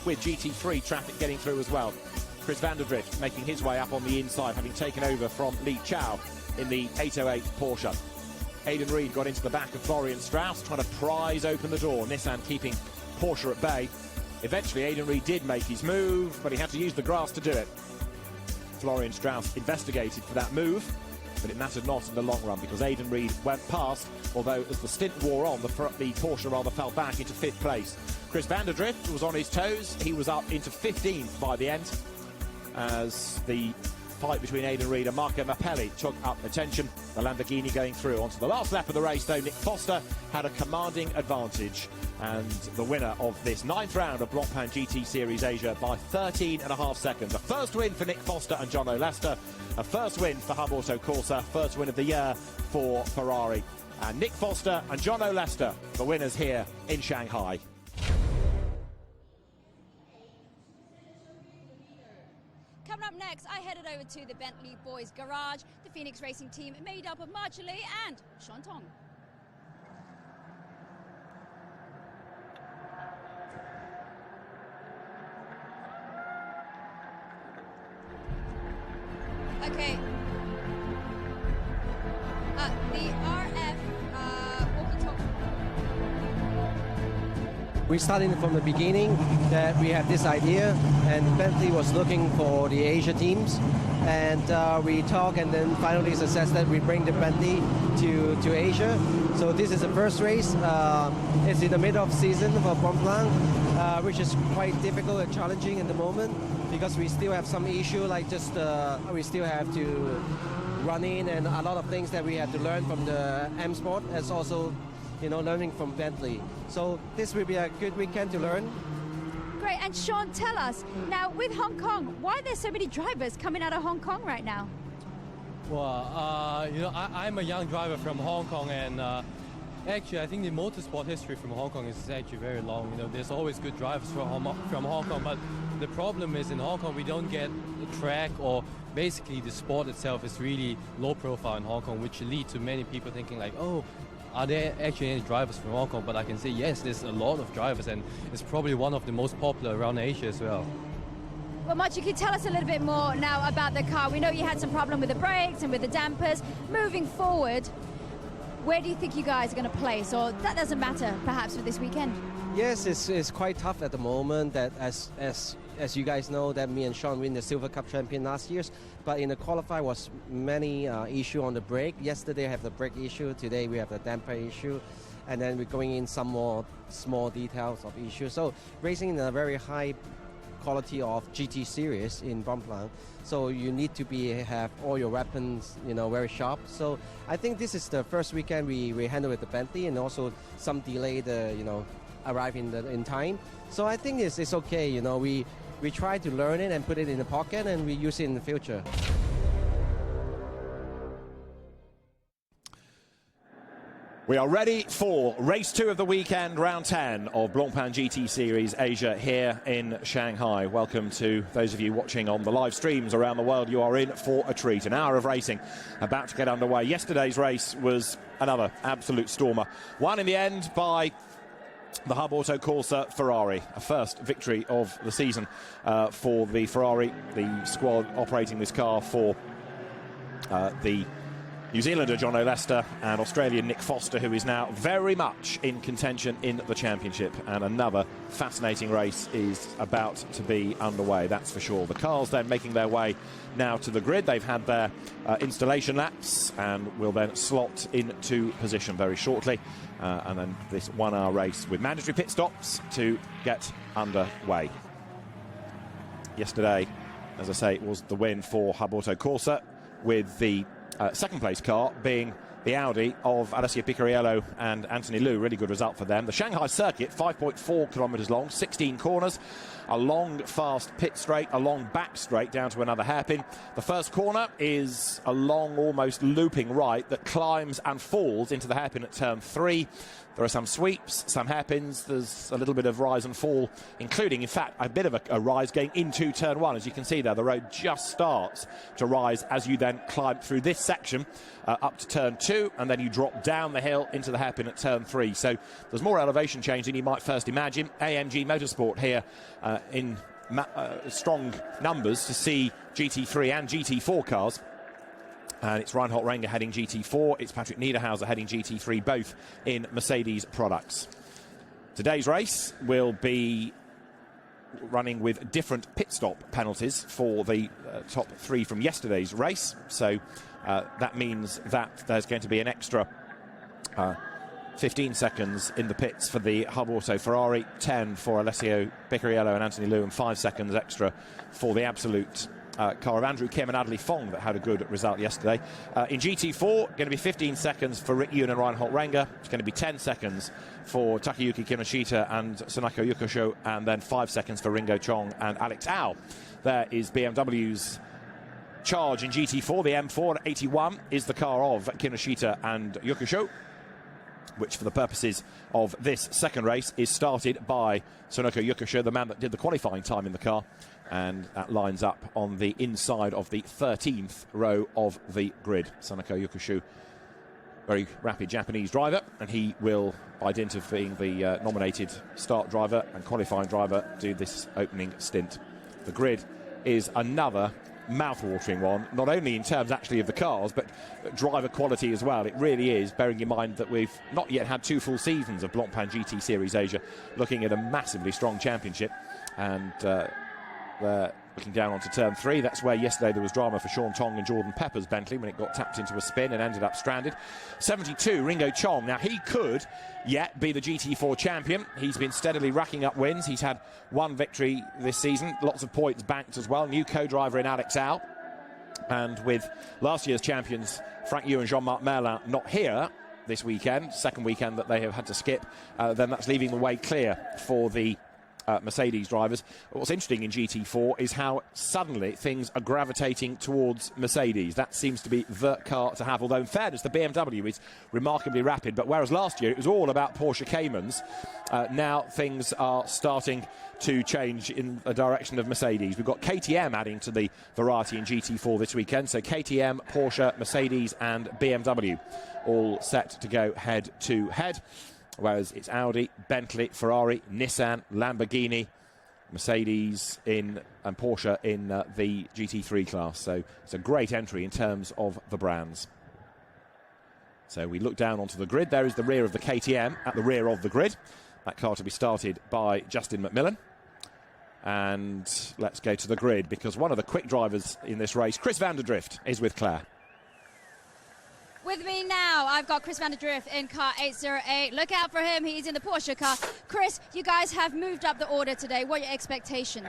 with GT3 traffic getting through as well. Chris van der Drift making his way up on the inside, having taken over from Li Chao in the 808 Porsche. Aidan Reid got into the back of Florian Strauss, trying to prise open the door. Nissan keeping Porsche at bay. Eventually, Aidan Reid did make his move, but he had to use the grass to do it. Florian Strauss investigated for that move, but it mattered not in the long run because Aidan Reid went past, although as the stint wore on, the Porsche rather fell back into 5th place. Chris van der Drift was on his toes. He was up into 15th by the end as the fight between Aidan Reid and Marco Mappelli took up attention. The Lamborghini going through onto the last lap of the race, though. Nick Foster had a commanding advantage, and the winner of this 9th round of Blancpain GT Series Asia by 13.5 seconds. A first win for Nick Foster and John O'Lester, a first win for Hub Auto Corsa, first win of the year for Ferrari. And Nick Foster and John O'Lester, the winners here in Shanghai. Coming up next, I headed over to the Bentley Boys Garage, the Phoenix Racing team made up of Marjorie and Sean Tong. Okay. The RF walkie-talkie. We started from the beginning that we had this idea, and Bentley was looking for the Asia teams, and we talked, and then finally success that we bring the Bentley to Asia. So this is the first race. It's in the middle of season for Blancpain, which is quite difficult and challenging in the moment because we still have some issue, like just we still have to run in and a lot of things that we had to learn from the M Sport, as also learning from Bentley. So this will be a good weekend to learn. Great, and Sean, tell us, now with Hong Kong, why are there so many drivers coming out of Hong Kong right now? Well, I'm a young driver from Hong Kong, and actually I think the motorsport history from Hong Kong is actually very long. There's always good drivers from Hong Kong, but the problem is in Hong Kong we don't get a track, or basically the sport itself is really low profile in Hong Kong, which leads to many people thinking like, oh, are there actually any drivers from Hong Kong? But I can say yes, there's a lot of drivers, and it's probably one of the most popular around Asia as well. Well, Mark, you can tell us a little bit more now about the car. We know you had some problem with the brakes and with the dampers. Moving forward, where do you think you guys are going to place? Or that doesn't matter, perhaps, for this weekend? Yes, it's quite tough at the moment. That as you guys know, that me and Sean win the Silver Cup champion last year. But in the qualify was many issue on the brake. Yesterday I have the brake issue. Today we have the damper issue. And then we're going in some more small details of issues. So racing in a very high quality of GT series in Blancpain. So you need to have all your weapons, very sharp. So I think this is the first weekend we handle with the Bentley, and also some delay arrive in time. So I think it's okay. We try to learn it and put it in the pocket, and we use it in the future. We are ready for race 2 of the weekend, round 10 of Blancpain GT Series Asia here in Shanghai. Welcome to those of you watching on the live streams around the world. You are in for a treat. An hour of racing about to get underway. Yesterday's race was another absolute stormer. Won in the end by the Hub Auto Corsa Ferrari, a first victory of the season for the Ferrari, the squad operating this car for the New Zealander John O'Lester and Australian Nick Foster, who is now very much in contention in the championship. And another fascinating race is about to be underway, that's for sure. The cars then making their way now to the grid. They've had their installation laps and will then slot into position very shortly. And then this 1 hour race with mandatory pit stops to get underway. Yesterday, as I say, it was the win for Hub Auto Corsa, with the second place car being the Audi of Alessia Picariello and Anthony Liu. Really good result for them. The Shanghai Circuit, 5.4 kilometres long, 16 corners, a long, fast pit straight, a long back straight down to another hairpin. The first corner is a long, almost looping right that climbs and falls into the hairpin at turn 3. There are some sweeps, some hairpins. There's a little bit of rise and fall, including, in fact, a bit of a rise going into turn 1. As you can see there, the road just starts to rise as you then climb through this section up to turn 2, and then you drop down the hill into the hairpin at turn 3. So there's more elevation change than you might first imagine. AMG Motorsport here in strong numbers to see GT3 and GT4 cars. And it's Reinhold Renger heading GT4, it's Patrick Niederhauser heading GT3, both in Mercedes products. Today's race will be running with different pit stop penalties for the top 3 from yesterday's race. So that means that there's going to be an extra 15 seconds in the pits for the Hub Auto Ferrari, 10 for Alessio Picariello and Anthony Liu, and 5 seconds extra for the Absolute car of Andrew Kim and Adley Fong that had a good result yesterday. In GT4, going to be 15 seconds for Rick Yoon and Reinhold Renger. It's going to be 10 seconds for Takayuki Kinoshita and Sonako Yukusho, and then 5 seconds for Ringo Chong and Alex Au. There is BMW's charge in GT4. The M4 at 81 is the car of Kinoshita and Yukusho, which for the purposes of this second race is started by Sonoko Yukusho, the man that did the qualifying time in the car, and that lines up on the inside of the 13th row of the grid. Sonoko Yukusho, very rapid Japanese driver, and he will, by dint of being the nominated start driver and qualifying driver, do this opening stint. The grid is another mouth-watering one, not only in terms actually of the cars, but driver quality as well. It really is, bearing in mind that we've not yet had 2 full seasons of Blancpain GT Series Asia, looking at a massively strong championship. And they're looking down onto turn 3. That's where yesterday there was drama for Sean Tong and Jordan Pepper's Bentley when it got tapped into a spin and ended up stranded. 72, Ringo Chong. Now, he could yet be the GT4 champion. He's been steadily racking up wins. He's had 1 victory this season, lots of points banked as well. New co-driver in Alex Au. And with last year's champions, Frank Yu and Jean-Marc Merlin, not here this weekend, second weekend that they have had to skip, then that's leaving the way clear for the Mercedes drivers. What's interesting in GT4 is how suddenly things are gravitating towards Mercedes. That seems to be the car to have, although in fairness the BMW is remarkably rapid, but whereas last year it was all about Porsche Caymans, now things are starting to change in the direction of Mercedes. We've got KTM adding to the variety in GT4 this weekend, so KTM, Porsche, Mercedes and BMW all set to go head to head. Whereas it's Audi, Bentley, Ferrari, Nissan, Lamborghini, Mercedes and Porsche in the GT3 class. So it's a great entry in terms of the brands. So we look down onto the grid. There is the rear of the KTM at the rear of the grid. That car to be started by Justin McMillan. And let's go to the grid, because one of the quick drivers in this race, Chris van der Drift, is with Claire. With me now, I've got Chris van der Drift in car 808. Look out for him, he's in the Porsche car. Chris, you guys have moved up the order today. What are your expectations?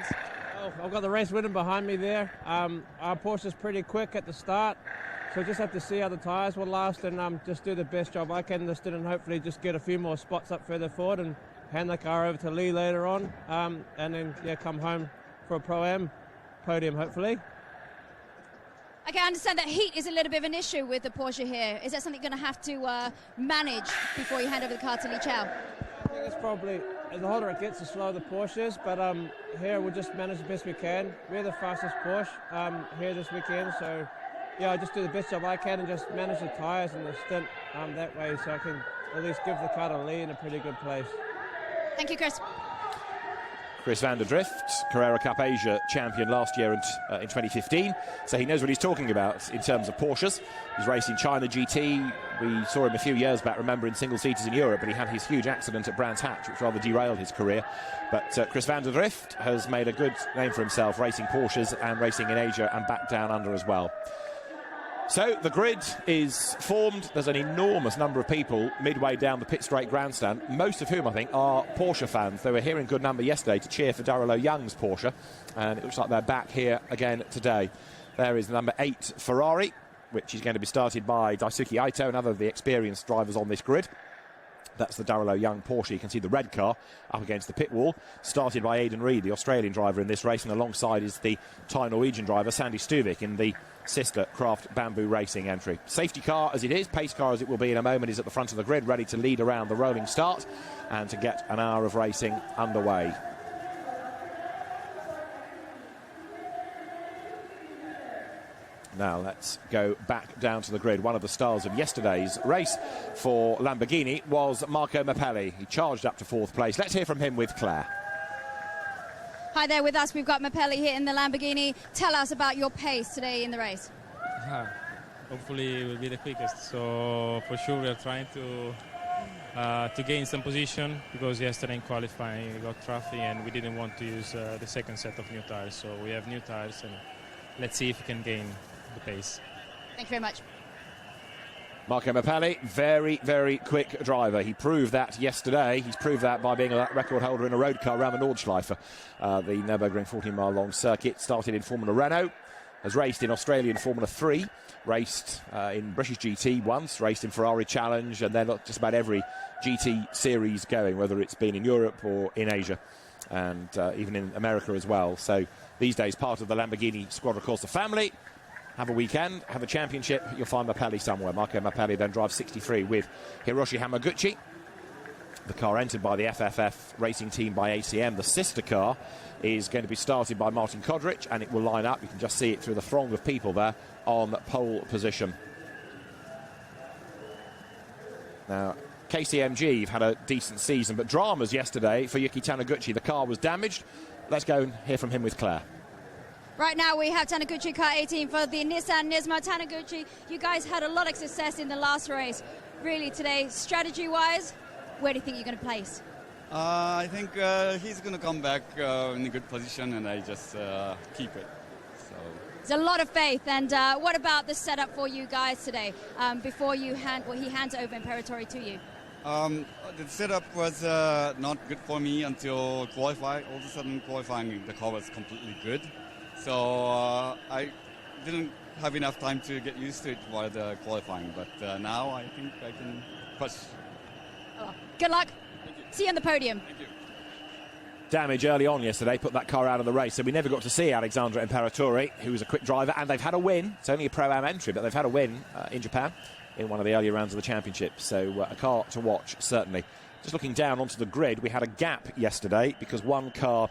Oh, I've got the race winner behind me there. Our Porsche's pretty quick at the start, so just have to see how the tyres will last and just do the best job I can this stint and hopefully just get a few more spots up further forward and hand the car over to Lee later on, and then come home for a Pro-Am podium hopefully. Okay, I understand that heat is a little bit of an issue with the Porsche here. Is that something you're going to have to manage before you hand over the car to Li Chao? I think it's probably, the harder it gets, the slower the Porsche is, but here we'll just manage the best we can. We're the fastest Porsche here this weekend, so yeah, I just do the best job I can and just manage the tyres and the stint that way, so I can at least give the car to Lee in a pretty good place. Thank you, Chris. Chris van der Drift, Carrera Cup Asia champion last year in 2015, so he knows what he's talking about in terms of Porsches. He's racing China GT. We saw him a few years back, remember, in single-seaters in Europe, but he had his huge accident at Brands Hatch, which rather derailed his career. But Chris van der Drift has made a good name for himself, racing Porsches and racing in Asia and back down under as well. So the grid is formed. There's an enormous number of people midway down the pit straight grandstand, most of whom I think are Porsche fans. They were here in good number yesterday to cheer for Darrell Young's Porsche, and it looks like they're back here again today. There is number 8 Ferrari, which is going to be started by Daisuke Aito, another of the experienced drivers on this grid. That's the Darrell Young Porsche. You can see the red car up against the pit wall, started by Aidan Reid, the Australian driver in this race, and alongside is the Thai Norwegian driver Sandy Stuvik in the sister Craft Bamboo Racing entry. Safety car as it is, pace car as it will be in a moment, is at the front of the grid, ready to lead around the rolling start and to get an hour of racing underway. Now let's go back down to the grid. One of the stars of yesterday's race for Lamborghini was Marco Mappelli. He charged up to 4th place. Let's hear from him with Claire. Hi there, with us we've got Mappelli here in the Lamborghini. Tell us about your pace today in the race. Hopefully it will be the quickest. So for sure we are trying to gain some position, because yesterday in qualifying we got traffic and we didn't want to use the second set of new tires. So we have new tires and let's see if we can gain the pace. Thank you very much. Marco Mappelli, very, very quick driver. He proved that yesterday. He's proved that by being a record holder in a road car around the Nordschleife, the Nürburgring 14-mile-long circuit. Started in Formula Renault, has raced in Australian Formula 3, raced in British GT once, raced in Ferrari Challenge, and then just about every GT series going, whether it's been in Europe or in Asia, and even in America as well. So these days, part of the Lamborghini Squadra Corsa family. Have a weekend, have a championship, you'll find Mappelli somewhere. Marco Mappelli then drives 63 with Hiroshi Hamaguchi. The car entered by the FFF racing team by ACM. The sister car is going to be started by Martin Kodrich, and it will line up. You can just see it through the throng of people there on pole position. Now, KCMG have had a decent season, but dramas yesterday for Yuki Taniguchi. The car was damaged. Let's go and hear from him with Claire. Right now we have Taniguchi car 18 for the Nissan NISMO. Taniguchi, you guys had a lot of success in the last race. Really today, strategy-wise, where do you think you're going to place? I think he's going to come back in a good position, and I just keep it. So there's a lot of faith. And what about the setup for you guys today before he hands over Imperatori to you? The setup was not good for me until qualifying. All of a sudden, qualifying, the car was completely good. So I didn't have enough time to get used to it while the qualifying, but now I think I can push. Oh, good luck. See you on the podium. Thank you. Damage early on yesterday put that car out of the race, so we never got to see Alexandra Imperatori, who was a quick driver, and they've had a win. It's only a Pro-Am entry, but they've had a win in Japan in one of the earlier rounds of the championship, so a car to watch, certainly. Just looking down onto the grid, we had a gap yesterday because one car,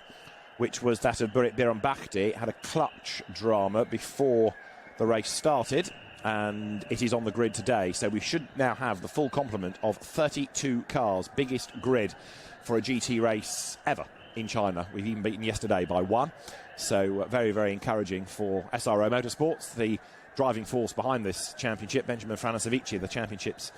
which was that of Burit Birambakti, had a clutch drama before the race started, and it is on the grid today. So we should now have the full complement of 32 cars, biggest grid for a GT race ever in China. We've even beaten yesterday by one. So very, very encouraging for SRO Motorsports, the driving force behind this championship. Benjamin Franasevici, the championship's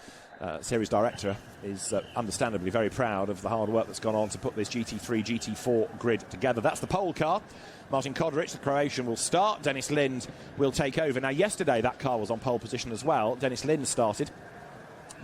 series director, is understandably very proud of the hard work that's gone on to put this GT3, GT4 grid together. That's the pole car. Martin Kodrich, the Croatian, will start. Dennis Lind will take over. Now, yesterday that car was on pole position as well. Dennis Lind started,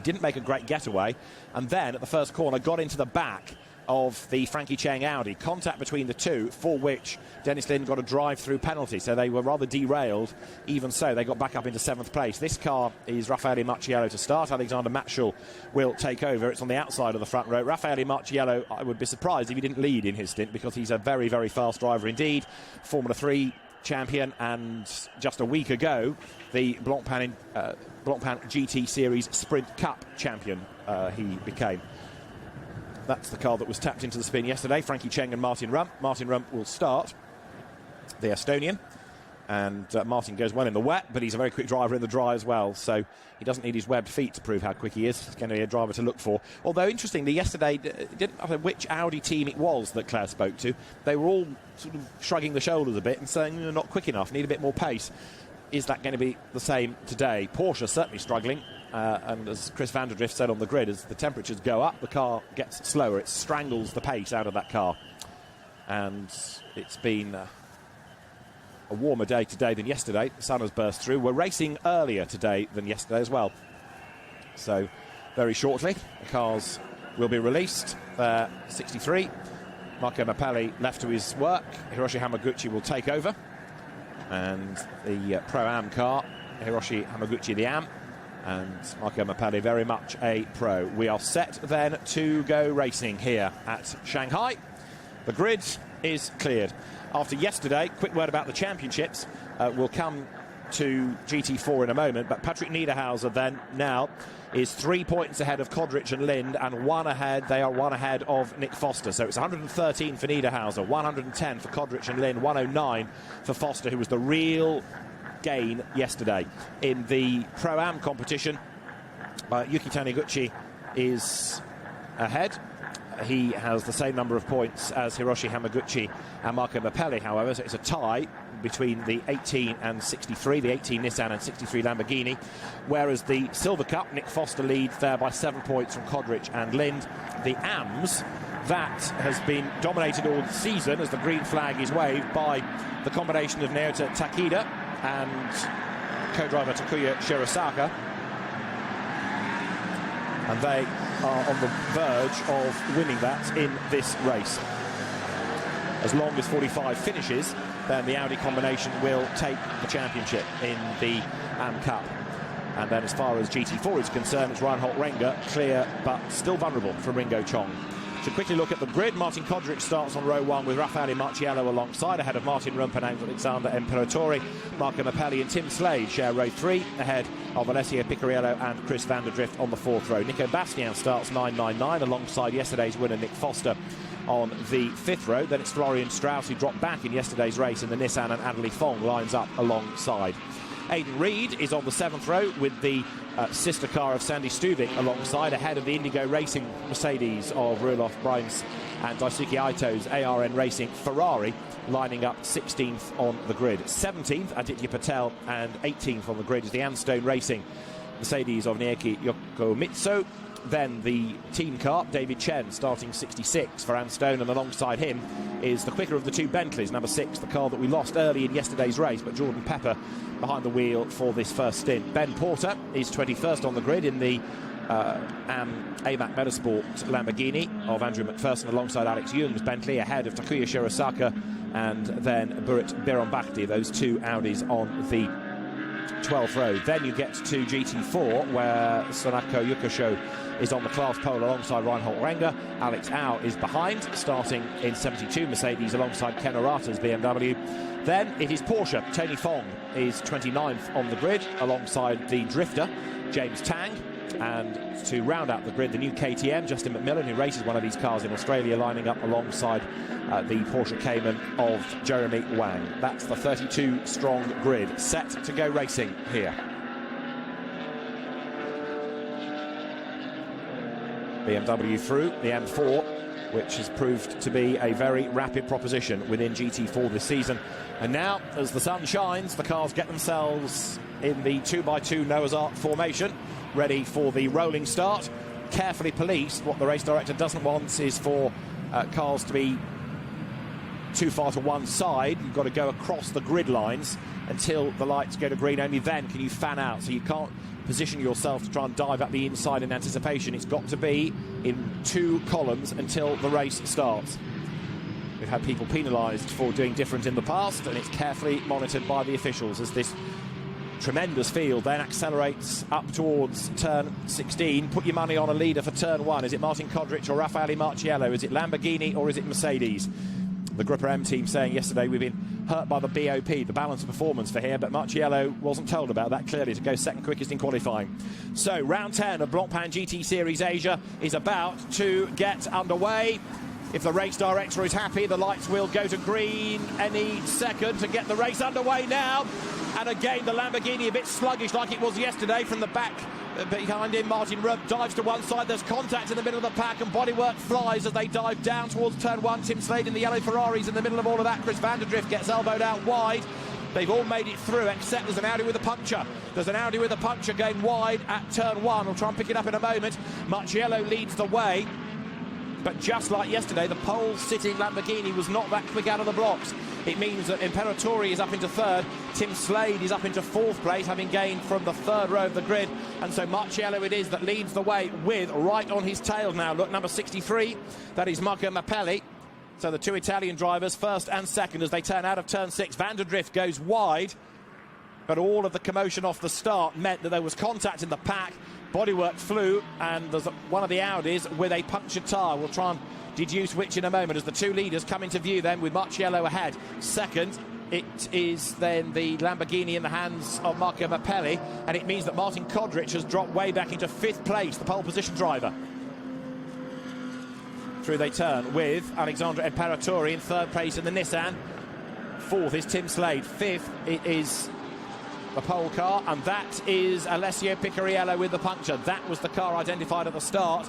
didn't make a great getaway, and then at the first corner got into the back of the Frankie Cheng Audi. Contact between the two, for which Dennis Lind got a drive-through penalty, so they were rather derailed. Even so, they got back up into 7th place. This car is Raffaele Marciello to start. Alexander Matschul will take over. It's on the outside of the front row. Raffaele Marciello, I would be surprised if he didn't lead in his stint, because he's a very, very fast driver indeed. Formula 3 champion, and just a week ago, the Blancpain GT Series Sprint Cup champion he became. That's the car that was tapped into the spin yesterday. Frankie Cheng and Martin Rump. Martin Rump will start, the Estonian. And Martin goes well in the wet, but he's a very quick driver in the dry as well. So he doesn't need his webbed feet to prove how quick he is. He's going to be a driver to look for. Although, interestingly, yesterday, didn't know which Audi team it was that Claire spoke to. They were all sort of shrugging the shoulders a bit and saying, you're not quick enough, need a bit more pace. Is that going to be the same today? Porsche certainly struggling. And as Chris van der Drift said on the grid, as the temperatures go up, the car gets slower. It strangles the pace out of that car. And it's been a warmer day today than yesterday. The sun has burst through. We're racing earlier today than yesterday as well. So very shortly, the cars will be released. 63. Marco Mappelli left to his work. Hiroshi Hamaguchi will take over. And the Pro-Am car, Hiroshi Hamaguchi, the Am, And Marco Mappelli very much a pro. We are set then to go racing here at Shanghai. The grid is cleared. After yesterday, quick word about the championships. We'll come to GT4 in a moment, but Patrick Niederhauser then now is 3 points ahead of Kodrich and Lind, and they are one ahead of Nick Foster. So it's 113 for Niederhauser, 110 for Kodrich and Lind, 109 for Foster, who was the real gain yesterday in the Pro-Am competition. Yuki Taniguchi is ahead. He has the same number of points as Hiroshi Hamaguchi and Marco Mappelli, however, so it's a tie between the 18 and 63, the 18 Nissan and 63 Lamborghini, whereas the Silver Cup, Nick Foster leads there by 7 points from Kodrich and Lind. The AMS, that has been dominated all season as the green flag is waved by the combination of Naota Takeda and co-driver Takuya Shirosaka, and they are on the verge of winning that in this race. As long as 45 finishes, then the Audi combination will take the championship in the AM Cup. And then as far as GT4 is concerned, it's Reinhold Renger, clear but still vulnerable from Ringo Chong. To quickly look at the grid, Martin Kodrich starts on row 1 with Raffaele Marciello alongside, ahead of Martin Rumpenang, Alexander Imperatori. Marco Mappelli and Tim Slade share row 3, ahead of Alessio Picariello and Chris van der Drift on the 4th row. Nico Bastian starts 999 alongside yesterday's winner Nick Foster on the 5th row. Then it's Florian Strauss, who dropped back in yesterday's race in the Nissan, and Adelie Fong lines up alongside. Aidan Reid is on the 7th row with the sister car of Sandy Stuvik alongside, ahead of the Indigo Racing Mercedes of Roelof Breins and Daisuke Aito's ARN Racing Ferrari, lining up 16th on the grid. 17th, Aditya Patel, and 18th on the grid is the Anstone Racing Mercedes of Naoki Yokomitsu. Then the team car, David Chen, starting 66 for Anstone, and alongside him is the quicker of the two Bentleys, number 6, the car that we lost early in yesterday's race, but Jordan Pepper behind the wheel for this first stint. Ben Porter is 21st on the grid in the AMAC Motorsport Lamborghini of Andrew McPherson alongside Alex Young's Bentley, ahead of Takuya Shirosaka and then Burit Bironbakti, those two Audis on the 12th row. Then you get to GT4, where Sonako Yukosho is on the class pole alongside Reinhold Renger. Alex Au is behind, starting in 72 Mercedes alongside Ken Arata's BMW. Then it is Porsche. Tony Fong is 29th on the grid alongside the drifter James Tang. And to round out the grid, the new KTM, Justin McMillan, who races one of these cars in Australia, lining up alongside the Porsche Cayman of Jeremy Wang. That's the 32-strong grid, set to go racing here. BMW through the M4, which has proved to be a very rapid proposition within GT4 this season. And now, as the sun shines, the cars get themselves in the 2x2 Noah's Ark formation, ready for the rolling start. Carefully policed. What the race director doesn't want is for cars to be too far to one side. You've got to go across the grid lines until the lights go to green. Only then can you fan out, so you can't position yourself to try and dive up the inside in anticipation. It's got to be in 2 columns until the race starts. We've had people penalised for doing different in the past, and it's carefully monitored by the officials as this tremendous field then accelerates up towards turn 16. Put your money on a leader for turn 1. Is it Martin Kodrich or Raffaele Marciello? Is it Lamborghini or is it Mercedes? The Grupper M team saying yesterday we've been hurt by the BOP, the balance of performance for here, but Marciello wasn't told about that clearly to go second quickest in qualifying. So round 10 of Blancpain GT Series Asia is about to get underway. If the race director is happy, the lights will go to green any second to get the race underway now. And again, the Lamborghini a bit sluggish like it was yesterday from the back. Behind him, Martin Rubb dives to one side. There's contact in the middle of the pack, and bodywork flies as they dive down towards turn 1. Tim Slade in the yellow Ferraris in the middle of all of that. Chris van der Drift gets elbowed out wide. They've all made it through, except there's an Audi with a puncture. There's an Audi with a puncture going wide at turn 1. We'll try and pick it up in a moment. Marciello leads the way. But just like yesterday, the pole-sitting Lamborghini was not that quick out of the blocks. It means that Imperatori is up into 3rd. Tim Slade is up into 4th place, having gained from the 3rd row of the grid. And so Marciello it is that leads the way with, right on his tail now, look, number 63. That is Marco Mappelli. So the 2 Italian drivers, 1st and 2nd, as they turn out of turn 6. Van der Drift goes wide. but all of the commotion off the start meant that there was contact in the pack. Bodywork flew, and there's one of the Audis with a punctured tyre. We'll try and deduce which in a moment as the two leaders come into view then with Marciello ahead. Second, it is then the Lamborghini in the hands of Marco Mappelli, and it means that Martin Kodrich has dropped way back into 5th place, the pole position driver. Through they turn with Alexandre Imperatori in 3rd place in the Nissan. 4th is Tim Slade. 5th it is the pole car, and that is Alessio Picariello with the puncture. That was the car identified at the start.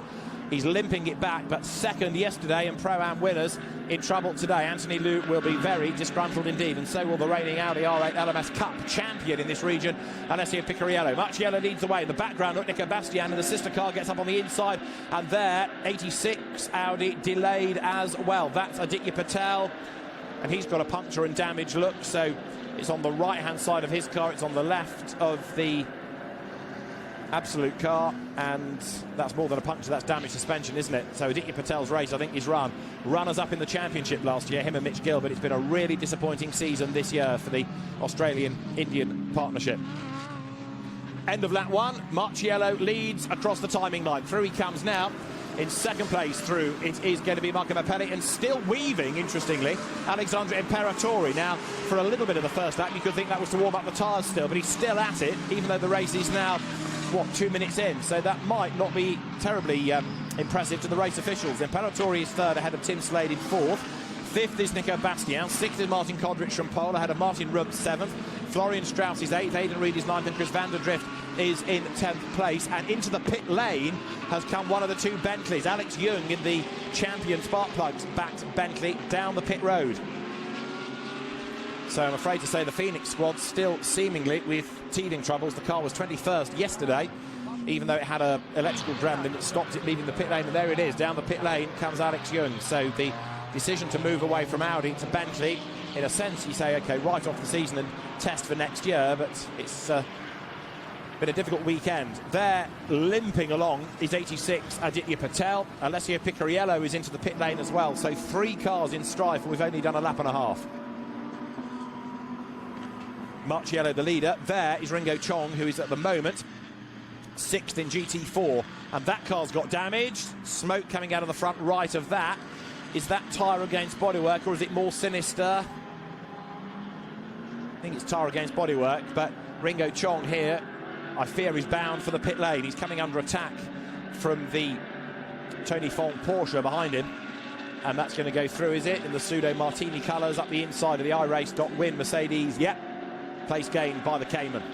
He's limping it back, but 2nd yesterday and Pro-Am winners in trouble today. Anthony Liu will be very disgruntled indeed, and so will the reigning Audi R8 LMS Cup champion in this region, Alessio Picariello. Marciello leads the way. In the background, Nico Bastian, and the sister car gets up on the inside, and there, 86 Audi delayed as well. That's Aditya Patel, and he's got a puncture and damage look, so it's on the right-hand side of his car, it's on the left of the Absolute car, and that's more than a puncture, that's damaged suspension, isn't it? So Aditya Patel's race, I think, is run. Runners-up in the championship last year, him and Mitch Gill, but it's been a really disappointing season this year for the Australian-Indian partnership. End of lap 1, Marciello leads across the timing line. Through he comes now. In 2nd place through, it is going to be Marco Mappelli, and still weaving, interestingly, Alexandre Imperatori. Now, for a little bit of the first lap, you could think that was to warm up the tyres still, but he's still at it, even though the race is now, what, 2 minutes in, so that might not be terribly impressive to the race officials. Imperatori is 3rd ahead of Tim Slade in 4th. 5th is Nico Bastian. 6th is Martin Kodrich from pole ahead of Martin Rump 7th. Florian Strauss is 8th. Aidan Reed is 9th, and Chris van der Drift is in 10th place. And into the pit lane has come one of the two Bentleys. Alex Young in the champion spark plugs backed Bentley down the pit road. So I'm afraid to say the Phoenix squad still seemingly with teething troubles. The car was 21st yesterday, even though it had an electrical gremlin that stopped it leaving the pit lane. And there it is, down the pit lane comes Alex Young. So the decision to move away from Audi to Bentley, in a sense you say, okay, right off the season and test for next year, but it's been a difficult weekend. There, limping along, is 86 Aditya Patel. Alessio Picariello is into the pit lane as well, so 3 cars in strife, and we've only done a lap and a half. Marciello the leader. There is Ringo Chong, who is at the moment 6th in GT4, and that car's got damaged. Smoke coming out of the front right of that. Is that tyre against bodywork, or is it more sinister? I think it's tyre against bodywork, but Ringo Chong here, I fear, is bound for the pit lane. He's coming under attack from the Tony Fong Porsche behind him, and that's going to go through, is it? In the pseudo martini colours up the inside of the iRace.win Mercedes. Yep, place gained by the Cayman.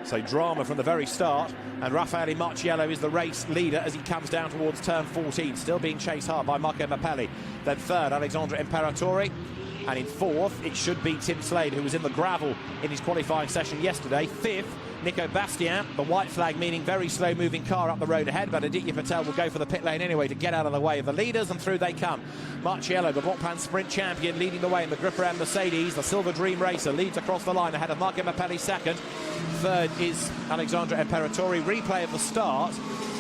So drama from the very start, and Raffaele Marciello is the race leader as he comes down towards turn 14, still being chased hard by Marco Mappelli. Then 3rd, Alexandre Imperatori, and in 4th, it should be Tim Slade, who was in the gravel in his qualifying session yesterday. 5th, Nico Bastian, the white flag meaning very slow-moving car up the road ahead, but Aditya Patel will go for the pit lane anyway to get out of the way of the leaders, and through they come. Marciello, the Blancpain Sprint champion, leading the way in the Gripper M Mercedes. The Silver Dream racer leads across the line ahead of Marco Mappelli 2nd. 3rd is Alexandre Imperatori. Replay of the start,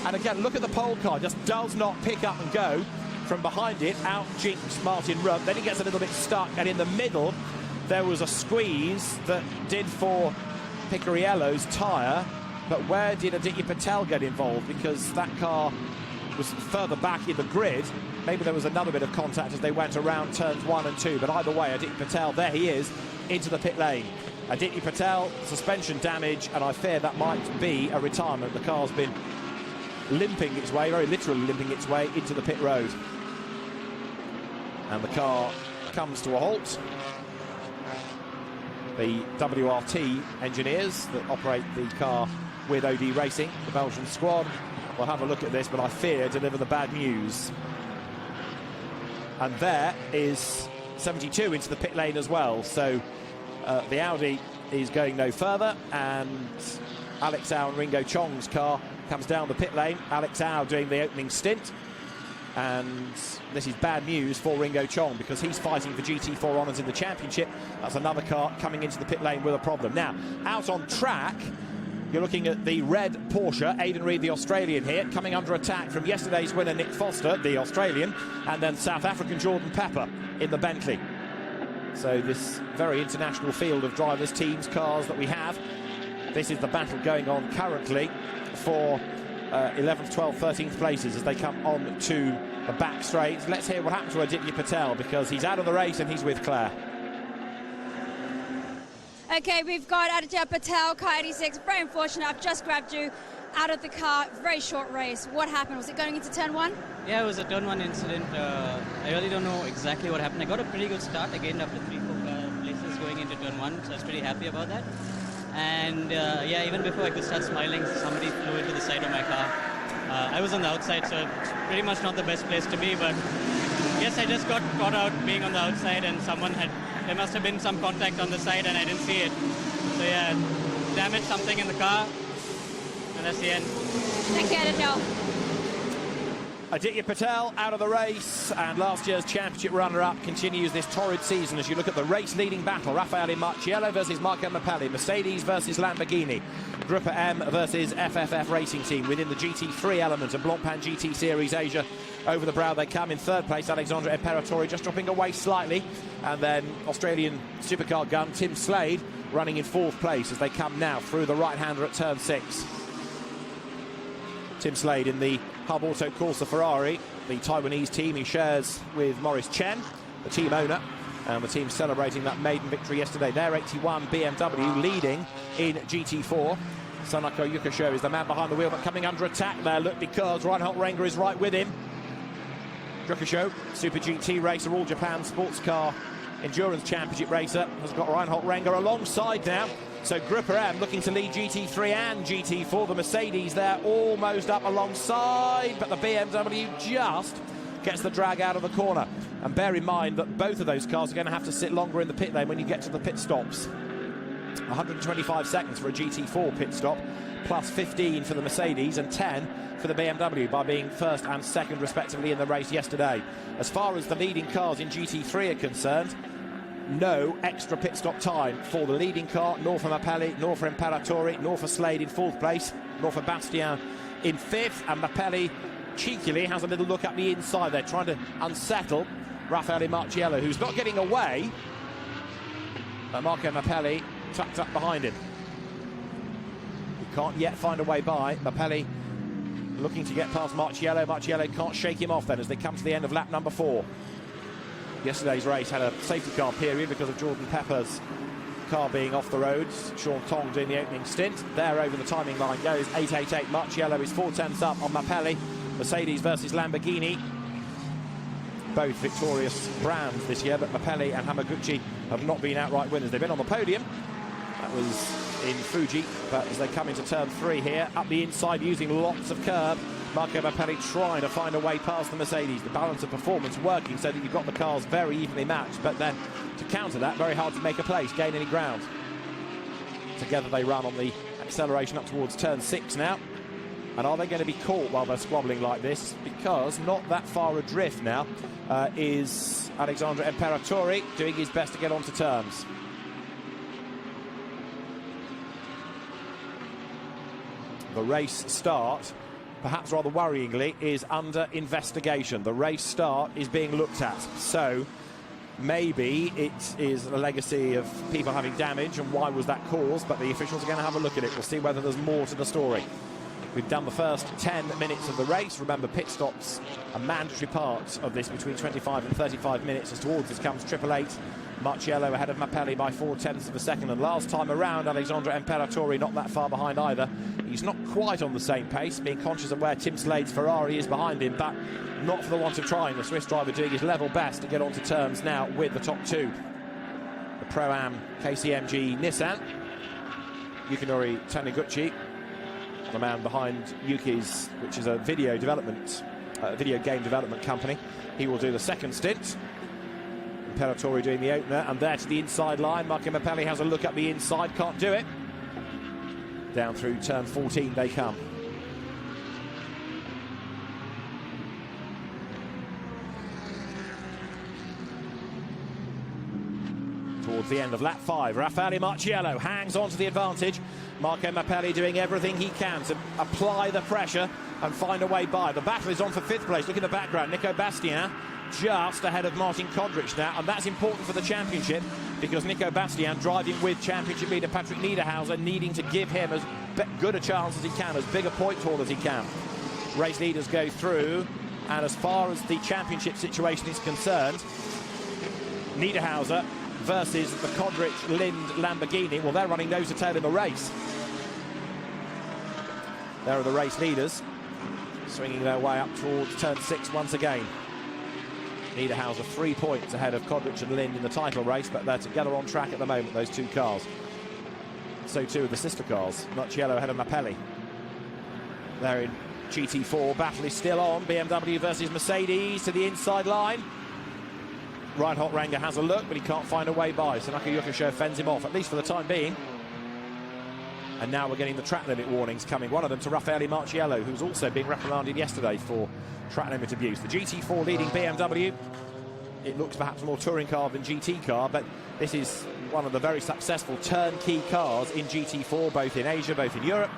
and again, look at the pole car, just does not pick up and go. From behind it, out jinks Martin Rump. Then he gets a little bit stuck, and in the middle, there was a squeeze that did for Picariello's tyre, but where did Aditya Patel get involved? Because that car was further back in the grid. Maybe there was another bit of contact as they went around turns 1 and 2, but either way, Aditya Patel, there he is, into the pit lane. Aditya Patel, suspension damage, and I fear that might be a retirement. The car's been limping its way, very literally limping its way, into the pit road. And the car comes to a halt. The WRT engineers that operate the car with OD Racing, the Belgian squad, will have a look at this, but I fear deliver the bad news. And there is 72 into the pit lane as well, so the Audi is going no further, and Alex Au and Ringo Chong's car comes down the pit lane. Alex Au doing the opening stint, and this is bad news for Ringo Chong because he's fighting for GT4 honours in the championship. That's another car coming into the pit lane with a problem. Now, out on track, you're looking at the red Porsche, Aidan Reed, the Australian here, coming under attack from yesterday's winner, Nick Foster, the Australian, and then South African Jordan Pepper in the Bentley. So this very international field of drivers, teams, cars that we have, this is the battle going on currently for 11th, 12th, 13th places as they come on to the back straight. Let's hear what happened to Aditya Patel, because he's out of the race and he's with Claire. Okay, we've got Aditya Patel, car 86. Very unfortunate. I've just grabbed you out of the car. Very short race. What happened? Was it going into turn 1? Yeah, it was a turn 1 incident. I really don't know exactly what happened. I got a pretty good start. I gained up to 3-4 places going into turn 1, so I was pretty happy about that. And yeah, even before I could start smiling, somebody flew into the side of my car. I was on the outside, so it's pretty much not the best place to be, but yes, I just got caught out being on the outside, and there must have been some contact on the side and I didn't see it. So yeah, damaged something in the car, and that's the end. Thank you, Aditya. Aditya Patel out of the race, and last year's championship runner-up continues this torrid season as you look at the race-leading battle. Raffaele Marciello versus Marco Mappelli, Mercedes versus Lamborghini, Gruppa M versus FFF Racing Team within the GT3 element of Blancpain GT Series Asia. Over the brow they come. In third place, Alexandre Imperatori just dropping away slightly, and then Australian supercar gun Tim Slade running in fourth place as they come now through the right-hander at turn 6. Tim Slade in the Hub Auto Corsa Ferrari, the Taiwanese team he shares with Maurice Chen, the team owner, and the team celebrating that maiden victory yesterday. Their 81 BMW leading in GT4. Sanako Yukisho is the man behind the wheel, but coming under attack there, look, because Reinhold Renger is right with him. Yukisho, Super GT racer, All Japan Sports Car Endurance Championship racer, has got Reinhold Renger alongside now. So Gruppa M looking to lead GT3 and GT4. The Mercedes there almost up alongside, but the BMW just gets the drag out of the corner. And bear in mind that both of those cars are going to have to sit longer in the pit lane when you get to the pit stops. 125 seconds for a GT4 pit stop, plus 15 for the Mercedes and 10 for the BMW by being first and second respectively in the race yesterday. As far as the leading cars in GT3 are concerned, no extra pit stop time for the leading car, nor for Mappelli, nor for Imperatori, nor for Slade in fourth place, nor for Bastien in fifth. And Mappelli cheekily has a little look up the inside there, trying to unsettle Raffaele Marciello, who's not getting away. But Marco Mappelli tucked up behind him. He can't yet find a way by. Mappelli looking to get past Marciello. Marciello can't shake him off then as they come to the end of lap number 4. Yesterday's race had a safety car period because of Jordan Pepper's car being off the roads. Sean Tong doing the opening stint. There over the timing line goes 888. Marciello is 4/10 up on Mappelli. Mercedes versus Lamborghini. Both victorious brands this year, but Mappelli and Hamaguchi have not been outright winners. They've been on the podium. That was in Fuji, but as they come into turn 3 here, up the inside using lots of curb, Marco Mappelli trying to find a way past the Mercedes. The balance of performance working so that you've got the cars very evenly matched, but then to counter that, very hard to make a place, gain any ground. Together they run on the acceleration up towards turn 6 now. And are they going to be caught while they're squabbling like this? Because not that far adrift now is Alexandre Imperatori doing his best to get onto terms. The race start, perhaps rather worryingly, is under investigation. The race start is being looked at. So maybe it is a legacy of people having damage, and why was that caused? But the officials are going to have a look at it. We'll see whether there's more to the story. We've done the first 10 minutes of the race. Remember, pit stops are mandatory parts of this between 25 and 35 minutes. As towards this comes 888. Marciello ahead of Mappelli by 0.4 of a second. And last time around, Alexandre Imperatori not that far behind either. He's not quite on the same pace, being conscious of where Tim Slade's Ferrari is behind him, but not for the want of trying. The Swiss driver doing his level best to get onto terms now with the top 2. The Pro-Am KCMG Nissan. Yukinori Taniguchi, the man behind Yuki's, which is a video game development company. He will do the second stint. Imperatori doing the opener, and there to the inside line. Marco Mappelli has a look up the inside, can't do it. Down through turn 14 they come. towards the end of lap 5. Raffaele Marciello hangs on to the advantage. Marco Mappelli doing everything he can to apply the pressure and find a way by. The battle is on for 5th place. Look in the background, Nico Bastien just ahead of Martin Kodrich now, and that's important for the championship because Nico Bastien driving with championship leader Patrick Niederhauser, needing to give him as good a chance as he can, as big a point haul as he can. Race leaders go through, and as far as the championship situation is concerned, Niederhauser versus the Kodrich Lind Lamborghini, well, they're running nose to tail in the race. There are the race leaders swinging their way up towards turn 6 once again. Niederhauser 3 points ahead of Kodrich and Lind in the title race, but they're together on track at the moment, those two cars. So too are the sister cars. Marciello ahead of Mappelli. They're in GT4. Battle is still on. BMW versus Mercedes to the inside line. Reinhold Ranger has a look, but he can't find a way by. Sanaka Yukisho fends him off, at least for the time being. And now we're getting the track limit warnings coming. One of them to Raffaele Marciello, who's also been reprimanded yesterday for track limit abuse. The GT4 leading BMW. It looks perhaps more touring car than GT car, but this is one of the very successful turnkey cars in GT4, both in Asia, both in Europe.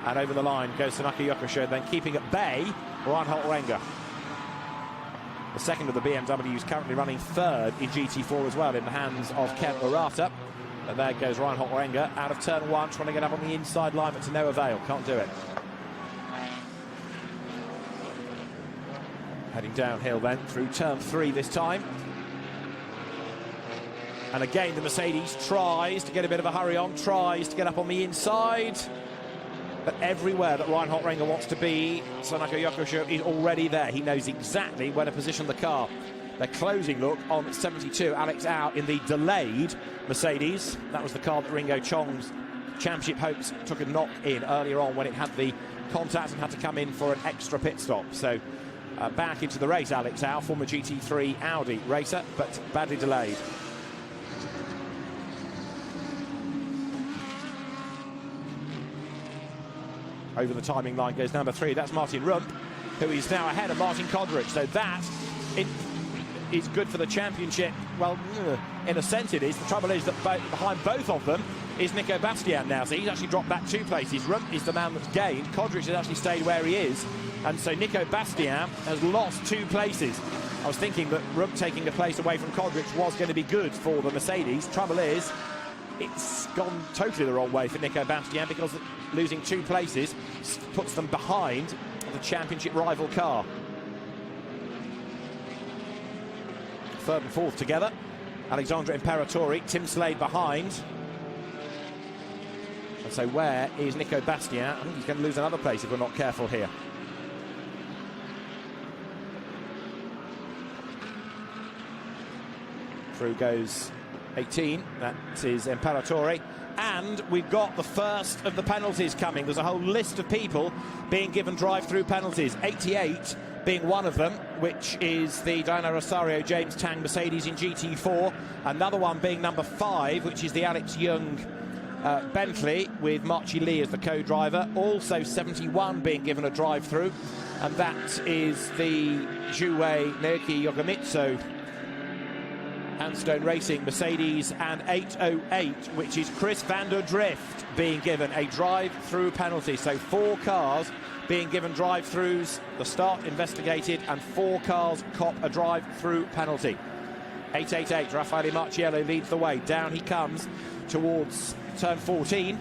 And over the line goes Sanaka Yukisho, then keeping at bay Reinhold Ranger. The second of the BMWs currently running 3rd in GT4 as well, in the hands of Ken Urata. And there goes Reinhold Ranger out of turn 1, trying to get up on the inside line, but to no avail. Can't do it. Heading downhill then through turn 3 this time. And again, the Mercedes tries to get a bit of a hurry on, tries to get up on the inside. But everywhere that Reinhold Ranger wants to be, Sanaka Yukisho is already there. He knows exactly where to position the car. Their closing look on 72, Alex Au in the delayed Mercedes. That was the car that Ringo Chong's championship hopes took a knock in earlier on when it had the contact and had to come in for an extra pit stop. So back into the race, Alex Au, former GT3 Audi racer, but badly delayed. Over the timing line goes number 3. That's Martin Rump, who is now ahead of Martin Kodrich. So that is good for the championship. Well, in a sense it is. The trouble is that behind both of them is Nico Bastien now. So he's actually dropped back 2 places. Rump is the man that's gained. Kodrich has actually stayed where he is. And so Nico Bastien has lost 2 places. I was thinking that Rump taking a place away from Kodrich was going to be good for the Mercedes. Trouble is, it's gone totally the wrong way for Nico Bastien, because losing 2 places puts them behind the championship rival car. 3rd and 4th together. Alexandre Imperatori, Tim Slade behind. And so where is Nico Bastien? I think he's going to lose another place if we're not careful here. Through goes 18, that is Imperatori. And we've got the first of the penalties coming. There's a whole list of people being given drive-through penalties, 88 being one of them, which is the Diana Rosario James Tang Mercedes in GT4. Another one being number 5, which is the Alex Young Bentley with Marchi Lee as the co-driver. Also 71 being given a drive-through, and that is the Juwei Naoki Yokomitsu Handstone Racing Mercedes, and 808, which is Chris van der Drift, being given a drive-through penalty. So 4 cars being given drive-throughs, the start investigated, and 4 cars cop a drive-through penalty. 888, Raffaele Marciello leads the way. Down he comes towards turn 14.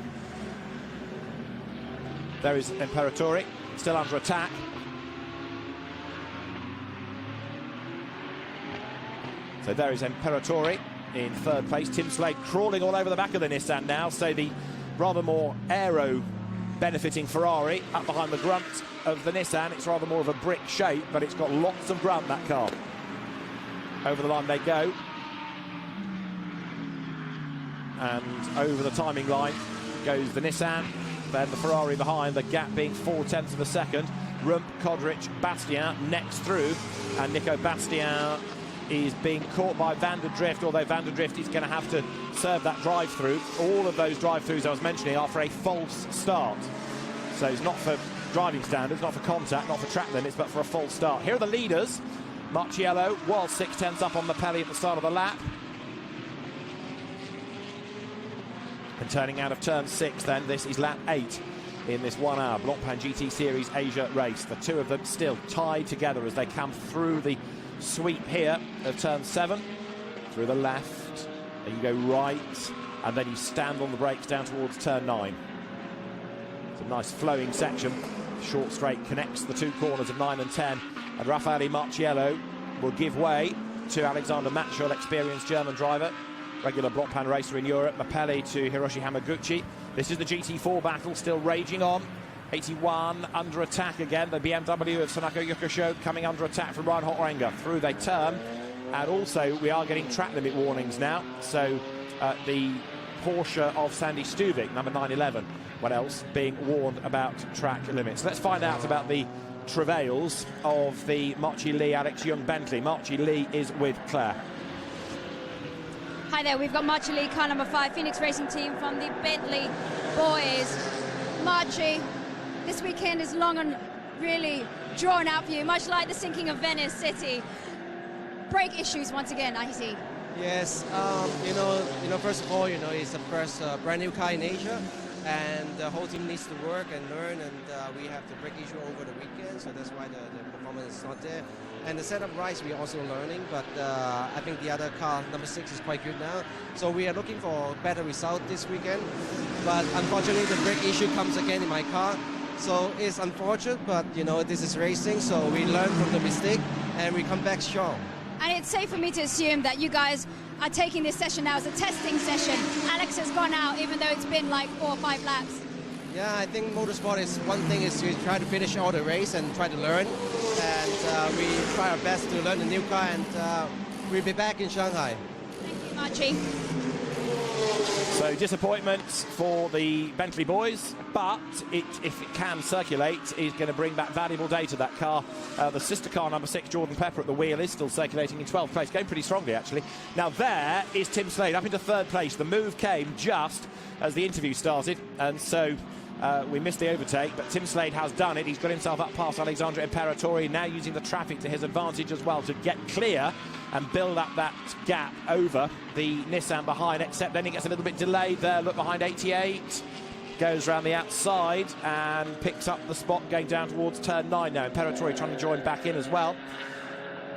There is Imperatori, still under attack. So there is Imperatori in 3rd place. Tim Slade crawling all over the back of the Nissan now. So the rather more aero benefiting Ferrari up behind the grunt of the Nissan. It's rather more of a brick shape, but it's got lots of grunt, that car. Over the line they go. And over the timing line goes the Nissan, then the Ferrari behind, the gap being 0.4 of a second. Rump, Kodrich, Bastien next through, and Nico Bastien is being caught by van der Drift, although van der Drift is going to have to serve that drive-through. All of those drive-throughs I was mentioning are for a false start. So it's not for driving standards, not for contact, not for track limits, but for a false start. Here are the leaders. Marciello was 0.6 up on Mappelli at the start of the lap. And turning out of turn 6 then, this is lap 8 in this 1 hour Blancpain GT Series Asia race. The two of them still tied together as they come through the sweep here of turn 7. Through the left, then you go right, and then you stand on the brakes down towards turn 9. It's a nice flowing section. Short straight connects the two corners of 9 and 10. And Raffaele Marciello will give way to Alexander Matschel, experienced German driver, regular Blancpain racer in Europe. Mapelli to Hiroshi Hamaguchi. This is the GT4 battle still raging on. 81 under attack again. The BMW of Sanako Yokosho coming under attack from Ryan Hotrenger. Through they turn. And also we are getting track limit warnings now. So the Porsche of Sandy Stuvik, number 911, what else, being warned about track limits. Let's find out about the travails of the Marchi Lee Alex Young Bentley. Marchi Lee is with Claire. Hi there, we've got Marchi Lee, car number 5, Phoenix Racing Team from the Bentley boys. Marchi, this weekend is long and really drawn out for you, much like the sinking of Venice City. Brake issues once again, I see. Yes, you know, first of all, it's the first brand new car in Asia, and the whole team needs to work and learn, and we have the brake issue over the weekend, so that's why the performance is not there. And the setup rise, we're also learning, but I think the other car, number 6, is quite good now. So we are looking for a better result this weekend, but unfortunately the brake issue comes again in my car. So it's unfortunate, but this is racing, so we learn from the mistake and we come back strong. And it's safe for me to assume that you guys are taking this session now as a testing session. Alex has gone out even though it's been like 4 or 5 laps. Yeah, I think motorsport is one thing is to try to finish all the race and try to learn. And we try our best to learn the new car, and we'll be back in Shanghai. Thank you, Marchi. So disappointments for the Bentley boys, but if it can circulate, is going to bring back valuable data, that car. The sister car, number 6, Jordan Pepper at the wheel, is still circulating in 12th place, going pretty strongly actually. Now there is Tim Slade up into 3rd place. The move came just as the interview started, and so we missed the overtake, but Tim Slade has done it. He's got himself up past Alexandre Imperatori, now using the traffic to his advantage as well to get clear and build up that gap over the Nissan behind, except then he gets a little bit delayed there. Look behind 88, goes around the outside and picks up the spot going down towards turn 9 now. Imperatori trying to join back in as well.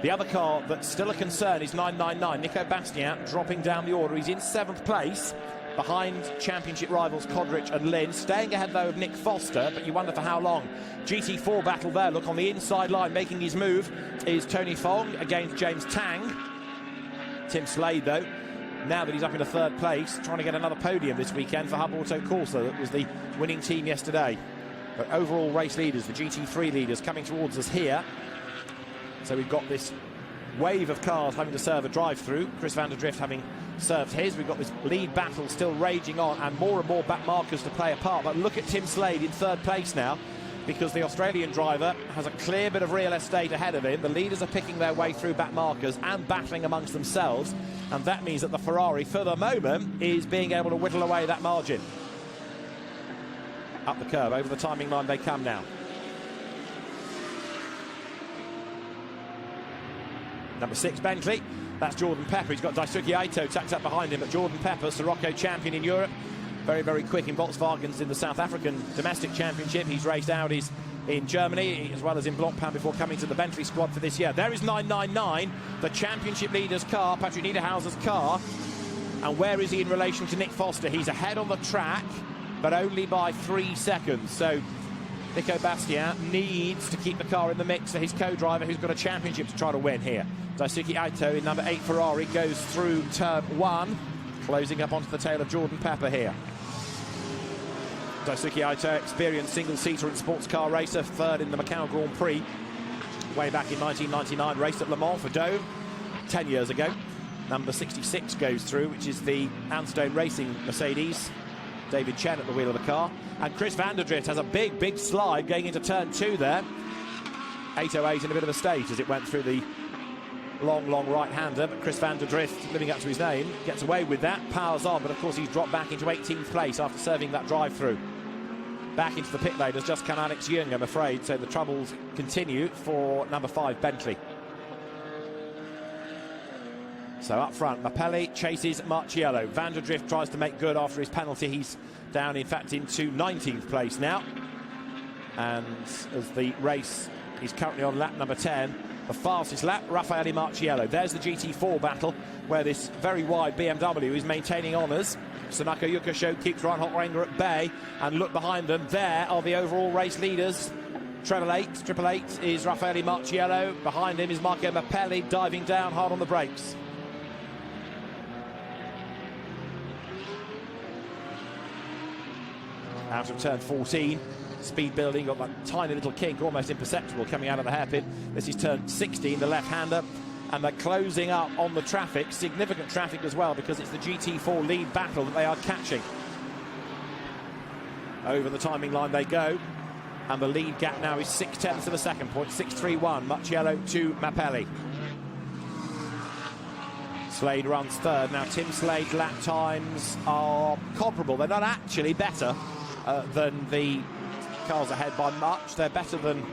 The other car that's still a concern is 999, Nico Bastien, dropping down the order. He's in 7th place, behind championship rivals Kodrich and Lin, staying ahead though of Nick Foster, but you wonder for how long. GT4 battle there. Look on the inside line, making his move is Tony Fong against James Tang. Tim Slade though, now that he's up into 3rd place, trying to get another podium this weekend for Hub Auto Corsa. That was the winning team yesterday. But overall race leaders, the GT3 leaders, coming towards us here. So we've got this wave of cars having to serve a drive-through. Chris van der Drift having served his. We've got this lead battle still raging on, and more back markers to play a part. But look at Tim Slade in 3rd place now, because the Australian driver has a clear bit of real estate ahead of him. The leaders are picking their way through back markers and battling amongst themselves, and that means that the Ferrari, for the moment, is being able to whittle away that margin. Up the curve, over the timing line they come now. Number 6, Bentley. That's Jordan Pepper. He's got Daisuke Aito tucked up behind him, but Jordan Pepper, Sirocco champion in Europe. Very, very quick in Volkswagens in the South African domestic championship. He's raced Audis in Germany, as well as in Blancpain before coming to the Bentley squad for this year. There is 999, the championship leader's car, Patrick Niederhauser's car. And where is he in relation to Nick Foster? He's ahead on the track, but only by 3 seconds. So Nico Bastien needs to keep the car in the mix for his co-driver, who's got a championship to try to win here. Daisuke Aito in number 8 Ferrari goes through turn 1, closing up onto the tail of Jordan Pepper here. Daisuke Aito, experienced single-seater and sports car racer, 3rd in the Macau Grand Prix way back in 1999, raced at Le Mans for Dome 10 years ago. Number 66 goes through, which is the Anstone Racing Mercedes. David Chen at the wheel of the car. And Chris van der Drift has a big slide going into turn 2 there. 808 in a bit of a state as it went through the long right-hander, but Chris van der Drift, living up to his name, gets away with that, powers on, but of course he's dropped back into 18th place after serving that drive-through. Back into the pit lane has just come Alex Young, I'm afraid, so the troubles continue for number 5 Bentley. So up front, Mapelli chases Marchiello. Van der Drift tries to make good after his penalty. He's down, in fact, into 19th place now. And as the race is currently on lap number 10, the fastest lap, Raffaele Marchiello. There's the GT4 battle, where this very wide BMW is maintaining honours. Sanako Yukasho keeps Reinhold Renger at bay, and look behind them, there are the overall race leaders. Triple eight is Raffaele Marchiello. Behind him is Marco Mapelli, diving down hard on the brakes. Out of turn 14, speed building, got that tiny little kink, almost imperceptible, coming out of the hairpin. This is turn 16, the left-hander, and they're closing up on the traffic, significant traffic as well, because it's the GT4 lead battle that they are catching. Over the timing line they go, and the lead gap now is 0.6 of a second point, 6.31, Marchiello to Mapelli. Slade runs third. Now Tim Slade's lap times are comparable. They're not actually better than the cars ahead by much. They're better than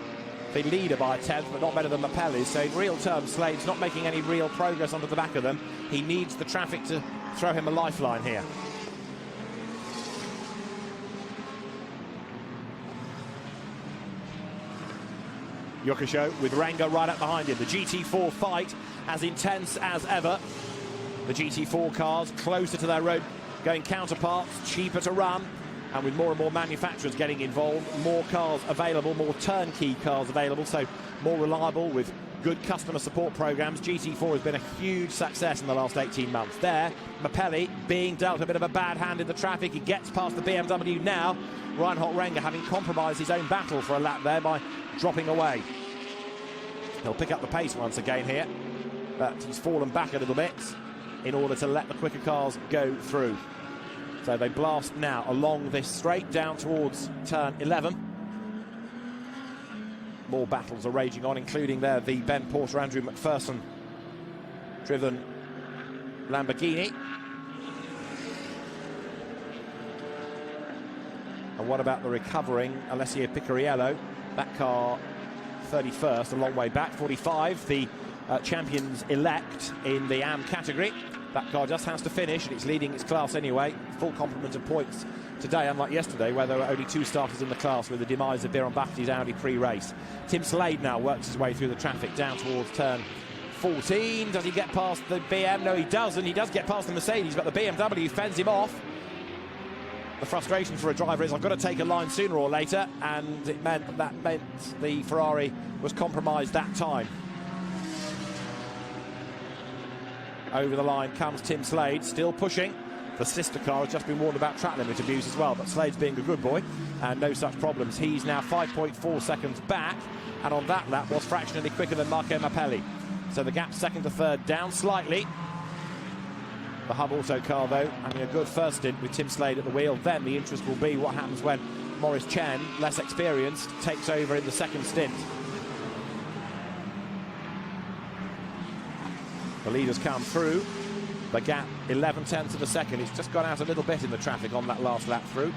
the leader by a tenth, but not better than Mapelli's. So in real terms, Slade's not making any real progress onto the back of them. He needs the traffic to throw him a lifeline here. Yukasho with Renger right up behind him. The GT4 fight as intense as ever. The GT4 cars closer to their road going counterparts, cheaper to run, and with more and more manufacturers getting involved, more cars available, more turnkey cars available, so more reliable with good customer support programs. GT4 has been a huge success in the last 18 months. There, Mapelli being dealt a bit of a bad hand in the traffic. He gets past the BMW now. Reinhold Renger having compromised his own battle for a lap there by dropping away. He'll pick up the pace once again here, but he's fallen back a little bit in order to let the quicker cars go through. So they blast now along this straight down towards turn 11. More battles are raging on, including there the Ben Porter, Andrew McPherson driven Lamborghini. And what about the recovering Alessio Picariello? That car 31st, a long way back. 45, the champions-elect in the AM category. That car just has to finish, and it's leading its class anyway. Full complement of points today, unlike yesterday, where there were only 2 starters in the class with the demise of Biron Bachti's Audi pre-race. Tim Slade now works his way through the traffic down towards turn 14. Does he get past the BM? No, he doesn't. He does get past the Mercedes, but the BMW fends him off. The frustration for a driver is, I've got to take a line sooner or later, and that meant the Ferrari was compromised that time. Over the line comes Tim Slade, still pushing. The sister car has just been warned about track limit abuse as well, but Slade's being a good boy, and no such problems. He's now 5.4 seconds back, and on that lap was fractionally quicker than Marco Mapelli. So the gap second to third down slightly. The Hub Auto car, though, having a good first stint with Tim Slade at the wheel. Then the interest will be what happens when Maurice Chen, less experienced, takes over in the second stint. The leaders come through. The gap 11/10 of a second. It's just gone out a little bit in the traffic on that last lap through.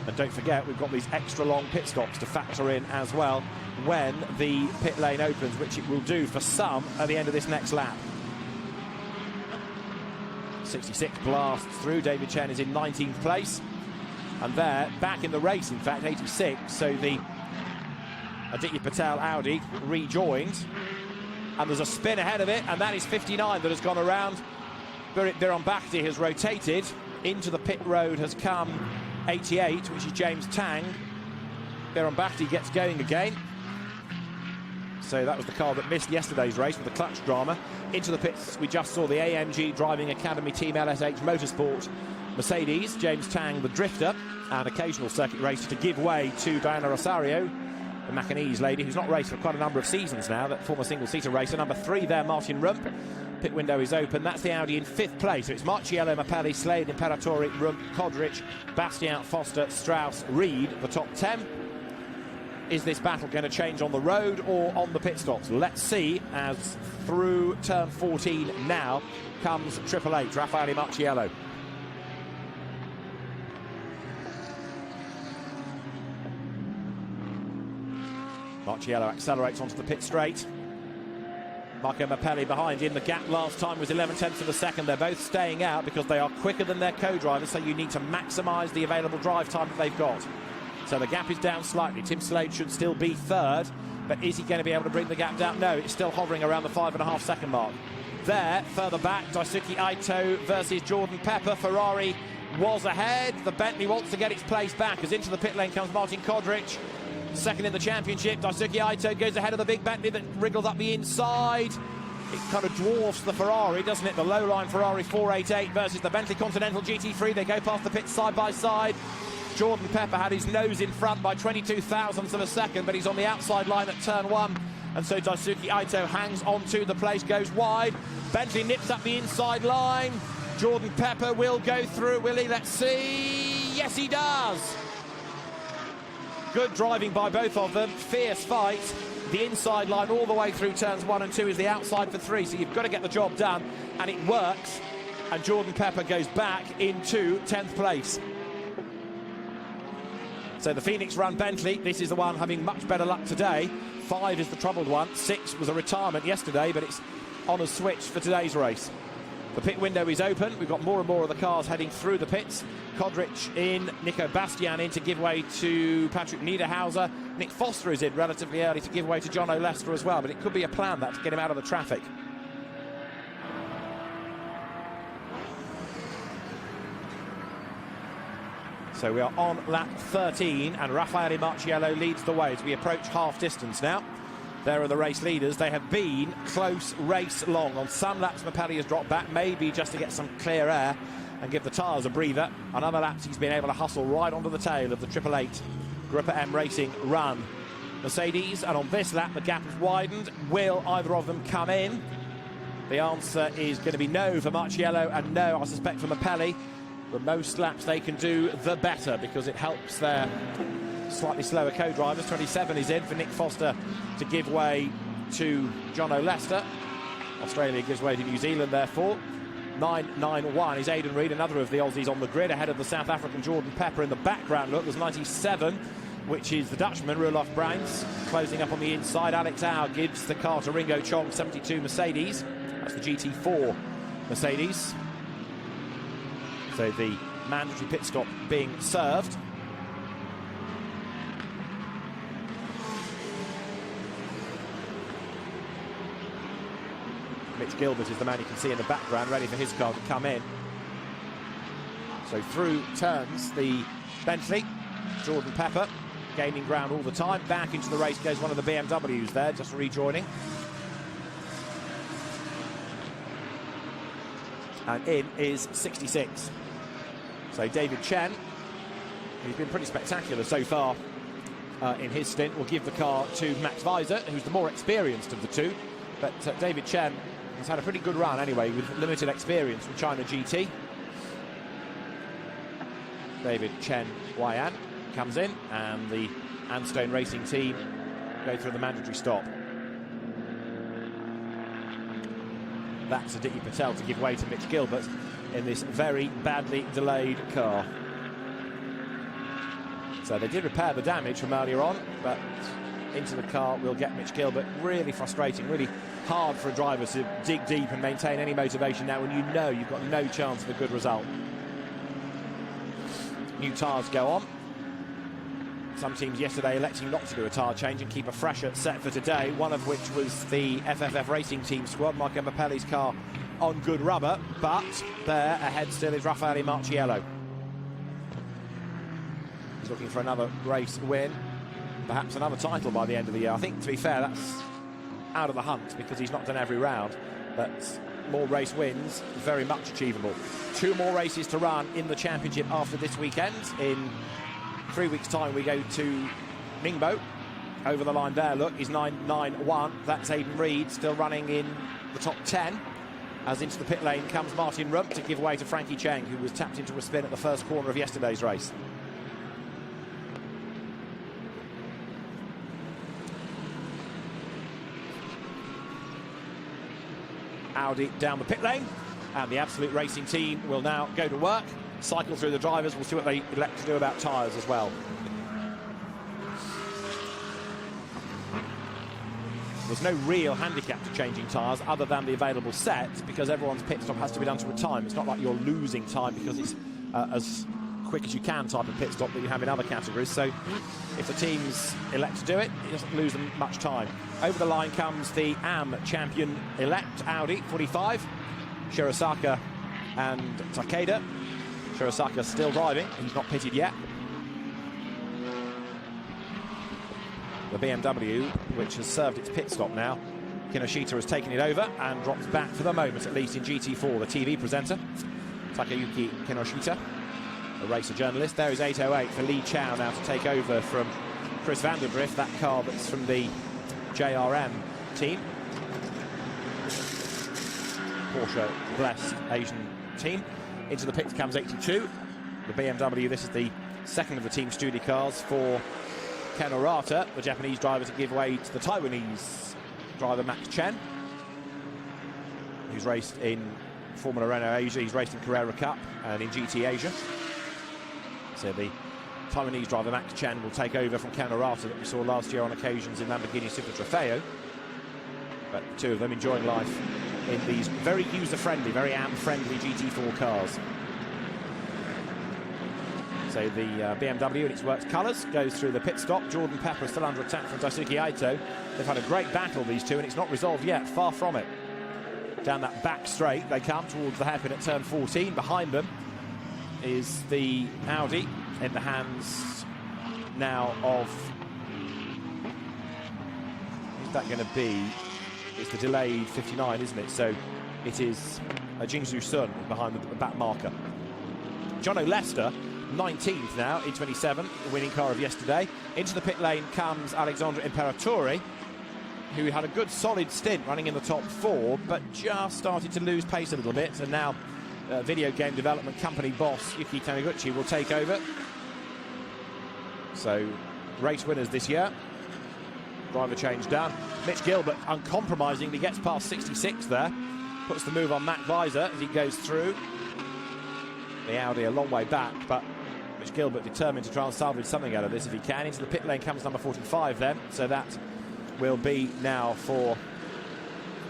And don't forget, we've got these extra long pit stops to factor in as well when the pit lane opens, which it will do for some at the end of this next lap. 66 blasts through. David Chen is in 19th place. And there, back in the race, in fact, 86. So the Aditya Patel Audi rejoined. And there's a spin ahead of it, and that is 59 that has gone around. Biron Bachti has rotated. Into the pit road has come 88, which is James Tang. Biron Bachti gets going again. So that was the car that missed yesterday's race with the clutch drama. Into the pits, we just saw the AMG Driving Academy Team LSH Motorsport Mercedes, James Tang, the drifter, and occasional circuit racer to give way to Diana Rosario, the Macanese lady, who's not raced for quite a number of seasons now, that former single-seater racer. Number 3 there, Martin Rump. Pit window is open. That's the Audi in 5th place. So it's Marchiello, Mapelli, Slade, Imperatori, Rump, Kodrich, Bastian, Foster, Strauss, Reed, the top 10. Is this battle going to change on the road or on the pit stops? Let's see, as through turn 14 now comes Triple H, Raffaele Marchiello. Marciello accelerates onto the pit straight. Marco Mappelli behind him. The gap last time was 11/10 of a second. They're both staying out because they are quicker than their co-drivers, so you need to maximise the available drive time that they've got. So the gap is down slightly. Tim Slade should still be third, but is he going to be able to bring the gap down? No, it's still hovering around the 5.5 second mark. There, further back, Daisuke Aito versus Jordan Pepper. Ferrari was ahead. The Bentley wants to get its place back as into the pit lane comes Martin Kodrich. Second in the championship, Daisuke Aito goes ahead of the big Bentley that wriggles up the inside. It kind of dwarfs the Ferrari, doesn't it? The low-line Ferrari 488 versus the Bentley Continental GT3. They go past the pits side by side. Jordan Pepper had his nose in front by 22 thousandths of a second, but he's on the outside line at turn 1. And so Daisuke Aito hangs onto the place, goes wide. Bentley nips up the inside line. Jordan Pepper will go through, will he? Let's see. Yes, he does. Good driving by both of them. Fierce fight. The inside line all the way through turns 1 and 2 is the outside for 3, so you've got to get the job done, and it works. And Jordan Pepper goes back into 10th place. So the Phoenix Run Bentley, this is the one having much better luck today. 5 is the troubled one. 6 was a retirement yesterday, but it's on a switch for today's race. The pit window is open. We've got more and more of the cars heading through the pits. Kodrich in, Nico Bastian in to give way to Patrick Niederhauser. Nick Foster is in relatively early to give way to John O'Lester as well, but it could be a plan that to get him out of the traffic. So we are on lap 13 and Raffaele Marciello leads the way as we approach half distance now. There are the race leaders. They have been close race long. On some laps, Mappelli has dropped back, maybe just to get some clear air and give the tyres a breather. On other laps, he's been able to hustle right onto the tail of the 888 Gruppa M Racing Run Mercedes. And on this lap, the gap has widened. Will either of them come in? The answer is going to be no for Marciello and no, I suspect, for Mappelli. The most laps they can do, the better, because it helps their slightly slower co-drivers. 27 is in for Nick Foster to give way to John O'Lester. Australia gives way to New Zealand, therefore. 991 is Aidan Reid, another of the Aussies on the grid, ahead of the South African Jordan Pepper. In the background, look, there's 97, which is the Dutchman, Roelof Bruins, closing up on the inside. Alex Auer gives the car to Ringo Chong, 72 Mercedes. That's the GT4 Mercedes. So the mandatory pit stop being served. Mitch Gilbert is the man you can see in the background, ready for his car to come in. So through turns the Bentley, Jordan Pepper, gaining ground all the time. Back into the race goes one of the BMWs there, just rejoining. And in is 66. So David Chen, who's been pretty spectacular so far in his stint, will give the car to Max Weiser, who's the more experienced of the two. But David Chen has had a pretty good run anyway, with limited experience from China GT. David Chen Waian comes in, and the Anstone Racing team go through the mandatory stop. That's Aditya Patel to give way to Mitch Gilbert in this very badly delayed car. So they did repair the damage from earlier on, but into the car will get Mitch Gilbert. Really frustrating, really hard for a driver to dig deep and maintain any motivation now when you know you've got no chance of a good result. New tyres go on. Some teams yesterday electing not to do a tyre change and keep a fresher set for today, one of which was the FFF Racing Team squad. Marco Mappelli's car on good rubber, but there ahead still is Raffaele Marciello. He's looking for another race win, perhaps another title by the end of the year. I think, to be fair, that's out of the hunt because he's not done every round, but more race wins, very much achievable. 2 more races to run in the championship after this weekend. In 3 weeks' time, we go to Ningbo. Over the line there, look, is 991. That's Aidan Reid, still running in the top 10. As into the pit lane comes Martin Rump to give way to Frankie Cheng, who was tapped into a spin at the first corner of yesterday's race. Audi down the pit lane, and the Absolute Racing team will now go to work, cycle through the drivers. We'll see what they elect to do about tyres as well. there's no real handicap to changing tyres other than the available set, because everyone's pit stop has to be done to a time. It's not like you're losing time because it's as quick as you can type of pit stop that you have in other categories. So if the teams elect to do it, it doesn't lose them much time. Over the line comes the AM champion-elect Audi 45, Shirosaka and Takeda. Shirosaka still driving, he's not pitted yet. The BMW, which has served its pit stop now, Kinoshita has taken it over and drops back for the moment, at least in GT4, the TV presenter, Takayuki Kinoshita, a racer journalist. There is 808 for Li Chao now to take over from Chris Vanderdrift, that car that's from the JRM team. Porsche blessed Asian team. Into the pits comes 82. The BMW, this is the second of the Team Studi cars for Ken Orata, the Japanese driver, to give way to the Taiwanese driver Max Chen, who's raced in Formula Renault Asia, he's raced in Carrera Cup and in GT Asia. So the Taiwanese driver Max Chen will take over from Ken Orata that we saw last year on occasions in Lamborghini Super Trofeo. But the two of them enjoying life in these very user-friendly, very AM-friendly GT4 cars. So the BMW in its works colours goes through the pit stop. Jordan Pepper is still under attack from Daisuke Aito. They've had a great battle, these two, and it's not resolved yet, far from it. Down that back straight they come towards the hairpin at turn 14. Behind them is the Audi in the hands now of... who's that going to be? It's the delayed 59, isn't it? So it is Jingzhou Sun behind the back marker. Jono Lester, 19th now in 27, the winning car of yesterday. Into the pit lane comes Alexandre Imperatori, who had a good solid stint running in the top 4, but just started to lose pace a little bit, and now video game development company boss Yuki Taniguchi will take over. So race winners this year. Driver change done. Mitch Gilbert uncompromisingly gets past 66 there, puts the move on Matt Weiser as he goes through. The Audi a long way back, but Mitch Gilbert determined to try and salvage something out of this if he can. Into the pit lane comes number 45 then, so that will be now for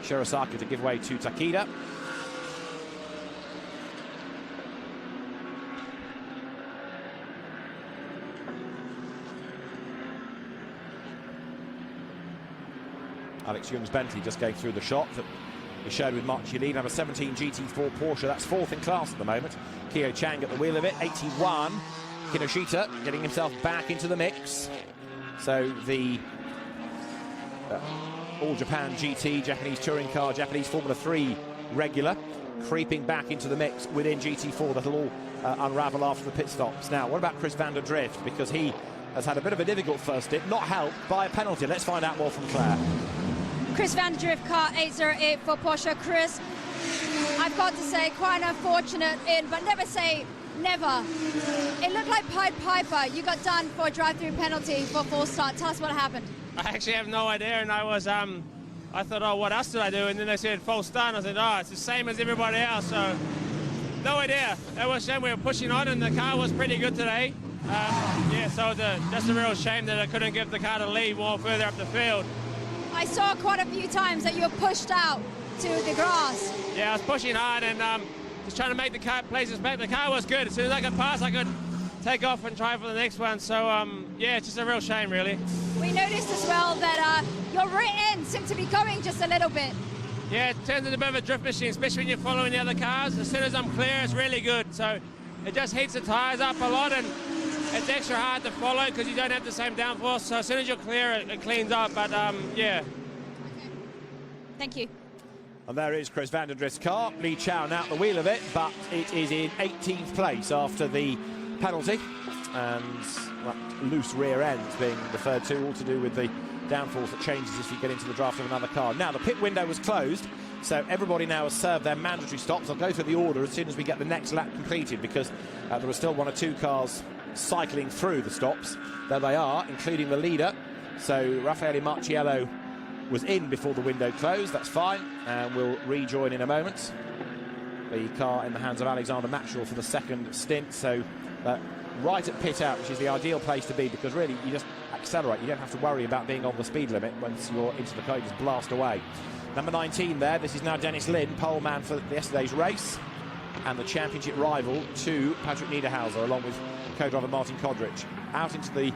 Shirosaka to give way to Takeda. Alex Young's Bentley just going through the shot that we showed with Mark Gilly. Number 17 GT4 Porsche, that's 4th in class at the moment. Kyo Chang at the wheel of it, 81. Kinoshita getting himself back into the mix. So the All Japan GT, Japanese touring car, Japanese Formula 3 regular, creeping back into the mix within GT4. That'll all unravel after the pit stops. Now, what about Chris Vanderdrift? Because he has had a bit of a difficult first stint, not helped by a penalty. Let's find out more from Claire. Chris Vanderdrift, car 808 for Porsche. Chris, I've got to say, quite an unfortunate in, but never say never. It looked like Pied Piper. You got done for a drive-through penalty for full start. Tell us what happened. I actually have no idea, and I thought, oh, what else did I do? And then they said false start, and I said, oh, it's the same as everybody else, so no idea. It was a shame. We were pushing on, and the car was pretty good today. Yeah, so just a real shame that I couldn't give the car to lead more further up the field. I saw quite a few times that you were pushed out to the grass. Yeah, I was pushing hard and just trying to make the car places back. The car was good. As soon as I could pass, I could take off and try for the next one. So, yeah, it's just a real shame, really. We noticed as well that your rear end seemed to be going just a little bit. Yeah, it turns into a bit of a drift machine, especially when you're following the other cars. As soon as I'm clear, it's really good. So it just heats the tyres up a lot, and it's extra hard to follow because you don't have the same downforce. So as soon as you're clear, it cleans up. But, yeah. Okay. Thank you. And there is Chris Vanderdrift's car. Li Chao now at the wheel of it, but it is in 18th place after the penalty. And well, loose rear ends being referred to, all to do with the downforce that changes if you get into the draft of another car. Now, the pit window was closed, so everybody now has served their mandatory stops. I'll go through the order as soon as we get the next lap completed, because there are still 1 or 2 cars cycling through the stops. There they are, including the leader. So Raffaele Marciello was in before the window closed. That's fine, and we'll rejoin in a moment. The car in the hands of Alexander Matchell for the second stint. So right at pit out, which is the ideal place to be, because really you just accelerate. You don't have to worry about being on the speed limit once you're into the car, you just blast away. Number 19 there, this is now Dennis Lin, pole man for yesterday's race, and the championship rival to Patrick Niederhauser, along with co-driver Martin Kodrich. Out into the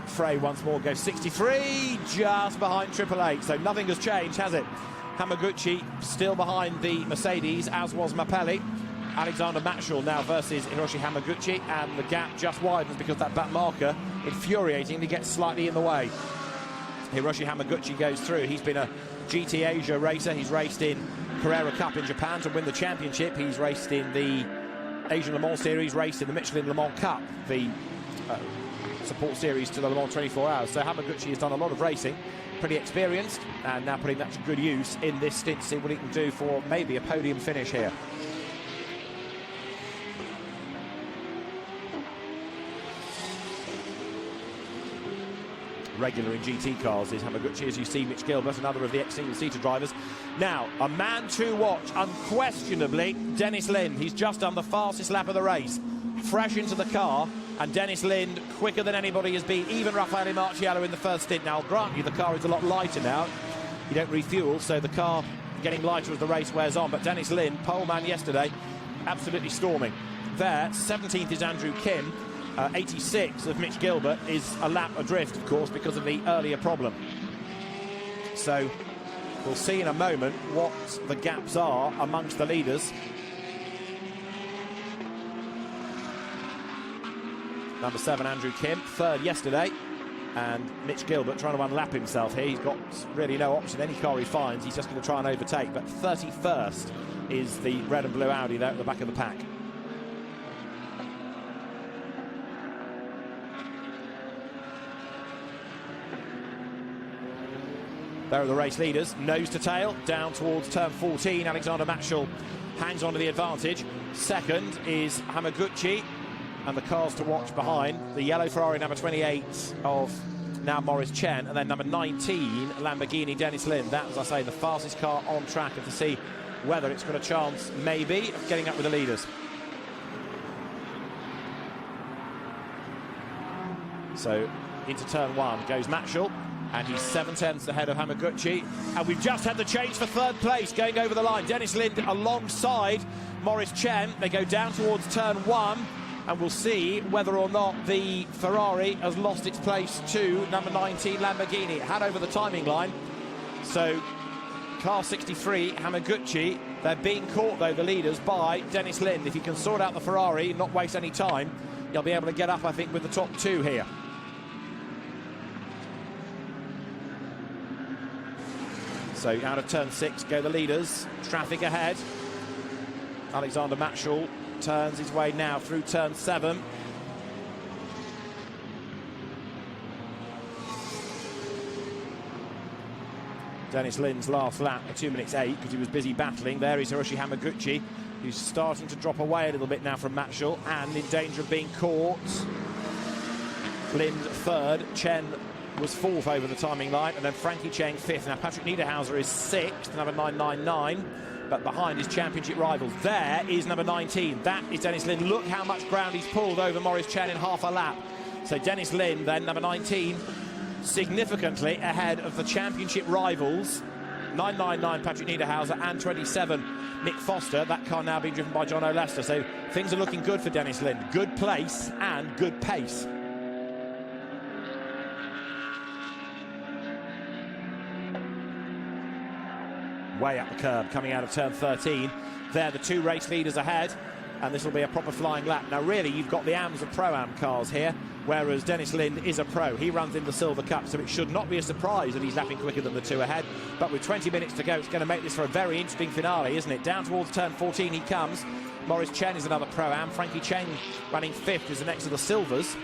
fray once more, goes 63, just behind Triple Eight, so nothing has changed, has it? Hamaguchi still behind the Mercedes, as was Mappelli. Alexander Matschel now versus Hiroshi Hamaguchi, and the gap just widens because that back marker, infuriatingly, gets slightly in the way. Hiroshi Hamaguchi goes through. He's been a GT Asia racer. He's raced in Carrera Cup in Japan to win the championship. He's raced in the Asian Le Mans Series, raced in the Michelin Le Mans Cup, the support series to the Le Mans 24 Hours. So Hamaguchi has done a lot of racing, pretty experienced, and now putting that to good use in this stint to see what he can do for maybe a podium finish here. Regular in GT cars is Hamaguchi, as you see. Mitch Gilbert, another of the ex-single-seater drivers. Now, a man to watch, unquestionably, Dennis Lin. He's just done the fastest lap of the race, fresh into the car, and Dennis Lin quicker than anybody has been, even Raffaele Marciello in the first stint. Now, I'll grant you, the car is a lot lighter now. You don't refuel, so the car getting lighter as the race wears on, but Dennis Lin, pole man yesterday, absolutely storming. There, 17th is Andrew Kim. 86 of Mitch Gilbert is a lap adrift, of course, because of the earlier problem. So we'll see in a moment what the gaps are amongst the leaders. Number 7, Andrew Kim, third yesterday, and Mitch Gilbert trying to unlap himself here. He's got really no option. Any car he finds, he's just going to try and overtake. But 31st is the red and blue Audi there at the back of the pack. There are the race leaders, nose to tail, down towards turn 14. Alexander Matschel hangs on to the advantage. Second is Hamaguchi, and the cars to watch behind. The yellow Ferrari, number 28 of now Maurice Chen, and then number 19, Lamborghini Dennis Lin. That, as I say, the fastest car on track, and to see whether it's got a chance, maybe, of getting up with the leaders. So, into turn 1 goes Matschel. And he's 7/10 ahead of Hamaguchi. And we've just had the change for third place going over the line. Dennis Lin alongside Maurice Chen. They go down towards turn 1. And we'll see whether or not the Ferrari has lost its place to number 19 Lamborghini. It had over the timing line. So car 63, Hamaguchi. They're being caught, though, the leaders, by Dennis Lin. If he can sort out the Ferrari, not waste any time, he'll be able to get up, I think, with the top 2 here. So out of turn 6 go the leaders. Traffic ahead. Alexander Matschel turns his way now through turn 7. Dennis Lin's last lap at 2 minutes 8 because he was busy battling. There is Hiroshi Hamaguchi, who's starting to drop away a little bit now from Matschel and in danger of being caught. Lin third, Chen was 4th over the timing line, and then Frankie Cheng 5th. Now Patrick Niederhauser is 6th, number 999, but behind his championship rivals. There is number 19. That is Dennis Lin. Look how much ground he's pulled over Maurice Chen in half a lap. So Dennis Lin, then number 19, significantly ahead of the championship rivals. 999 Patrick Niederhauser and 27 Nick Foster. That car now being driven by John O'Lester. So things are looking good for Dennis Lin. Good place and good pace. Way up the curb, coming out of turn 13. There, the 2 race leaders ahead, and this will be a proper flying lap. Now, really, you've got the AMs of Pro-Am cars here, whereas Dennis Lin is a pro. He runs in the Silver Cup, so it should not be a surprise that he's lapping quicker than the 2 ahead. But with 20 minutes to go, it's going to make this for a very interesting finale, isn't it? Down towards turn 14 he comes. Maurice Chen is another Pro-Am. Frankie Cheng running 5th is the next of the Silvers.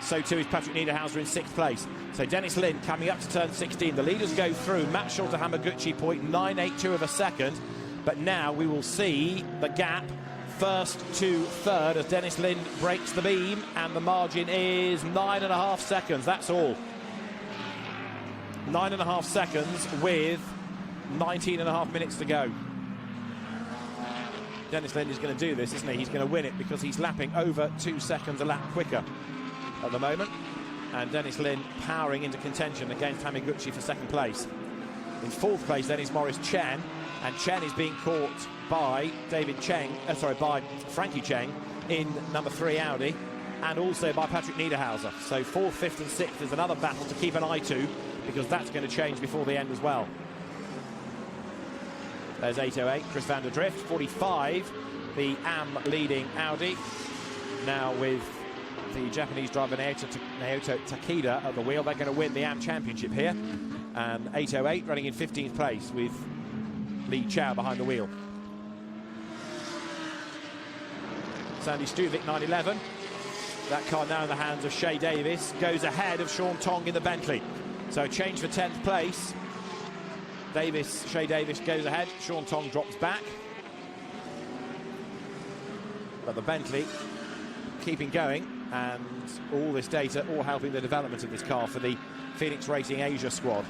So too is Patrick Niederhauser in 6th place. So Dennis Lin coming up to turn 16. The leaders go through. Matschel to Hamaguchi, 0.982 of a second. But now we will see the gap first to third as Dennis Lin breaks the beam, and the margin is 9.5 seconds. That's all. 9.5 seconds with 19.5 minutes to go. Dennis Lin is going to do this, isn't he? He's going to win it because he's lapping over 2 seconds a lap quicker at the moment. and Dennis Lin powering into contention against Hamaguchi for second place. In fourth place then is Maurice Chen, and Chen is being caught by by Frankie Cheng in number 3 Audi, and also by Patrick Niederhauser. So 4th, 5th and 6th is another battle to keep an eye to, because that's going to change before the end as well. There's 808, Chris van der Drift. 45, the AM leading Audi. Now with the Japanese driver Naoto Takeda at the wheel, they're going to win the AM Championship here. And 808 running in 15th place with Li Chao behind the wheel. Sandy Stuvik, 911. That car now in the hands of Shea Davis, goes ahead of Sean Tong in the Bentley. So a change for 10th place. Shea Davis goes ahead, Sean Tong drops back. But the Bentley keeping going, and all this data all helping the development of this car for the Phoenix Racing Asia squad.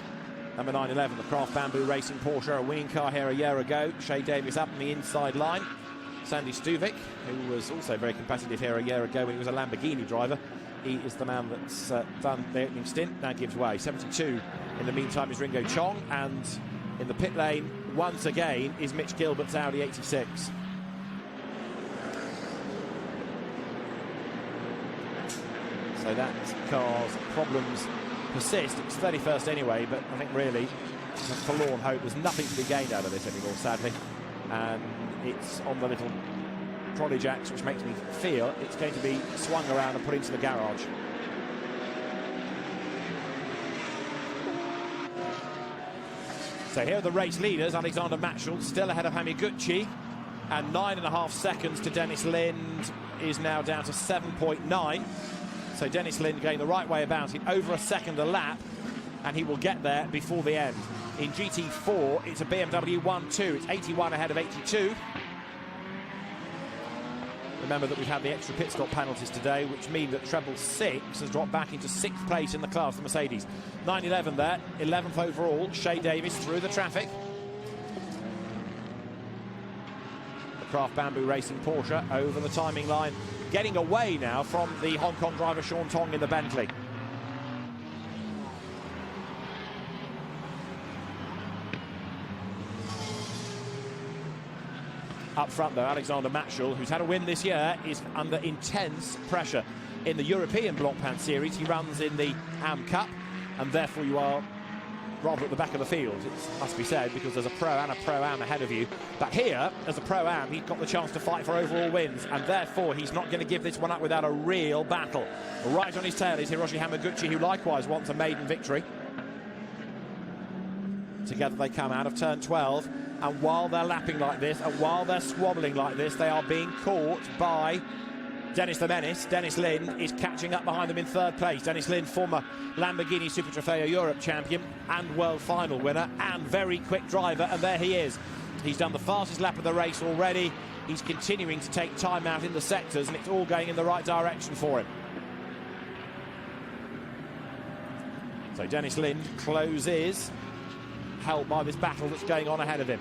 Number 911, the Craft Bamboo Racing Porsche, a winning car here a year ago. Shea Davis up on the inside line. Sandy Stuvik, who was also very competitive here a year ago when he was a Lamborghini driver. He is the man that's done the opening stint, now gives way. 72 in the meantime is Ringo Chong, and in the pit lane once again is Mitch Gilbert's Audi 86. So that car's problems persist. It's 31st anyway, but I think really it's a forlorn hope. There's nothing to be gained out of this anymore, sadly. And it's on the little trolley jacks, which makes me feel it's going to be swung around and put into the garage. So here are the race leaders. Alexander Matschel still ahead of Hamaguchi, and 9.5 seconds to Dennis Lind is now down to 7.9. So Dennis Lind going the right way about it, over a second a lap, and he will get there before the end. In GT4, it's a BMW 1-2. It's 81 ahead of 82. Remember that we've had the extra pit stop penalties today, which mean that treble 6 has dropped back into 6th place in the class, the Mercedes. 911 there, 11th overall. Shea Davis through the traffic. The Craft Bamboo Racing Porsche over the timing line, getting away now from the Hong Kong driver Sean Tong in the Bentley. Up front, though, Alexander Matschel, who's had a win this year, is under intense pressure. In the European Blancpain Series, he runs in the AM Cup, and therefore you are rather at the back of the field, it must be said, because there's a Pro and a Pro-Am ahead of you. But here, as a Pro-Am, he's got the chance to fight for overall wins, and therefore he's not going to give this one up without a real battle. Right on his tail is Hiroshi Hamaguchi, who likewise wants a maiden victory. Together they come out of turn 12, and while they're lapping like this, and while they're squabbling like this, they are being caught by Dennis the Menace. Dennis Lin is catching up behind them in 3rd place. Dennis Lin, former Lamborghini Super Trofeo Europe champion and World Final winner, and very quick driver, and there he is. He's done the fastest lap of the race already. He's continuing to take time out in the sectors, and it's all going in the right direction for him. So Dennis Lin closes, held by this battle that's going on ahead of him.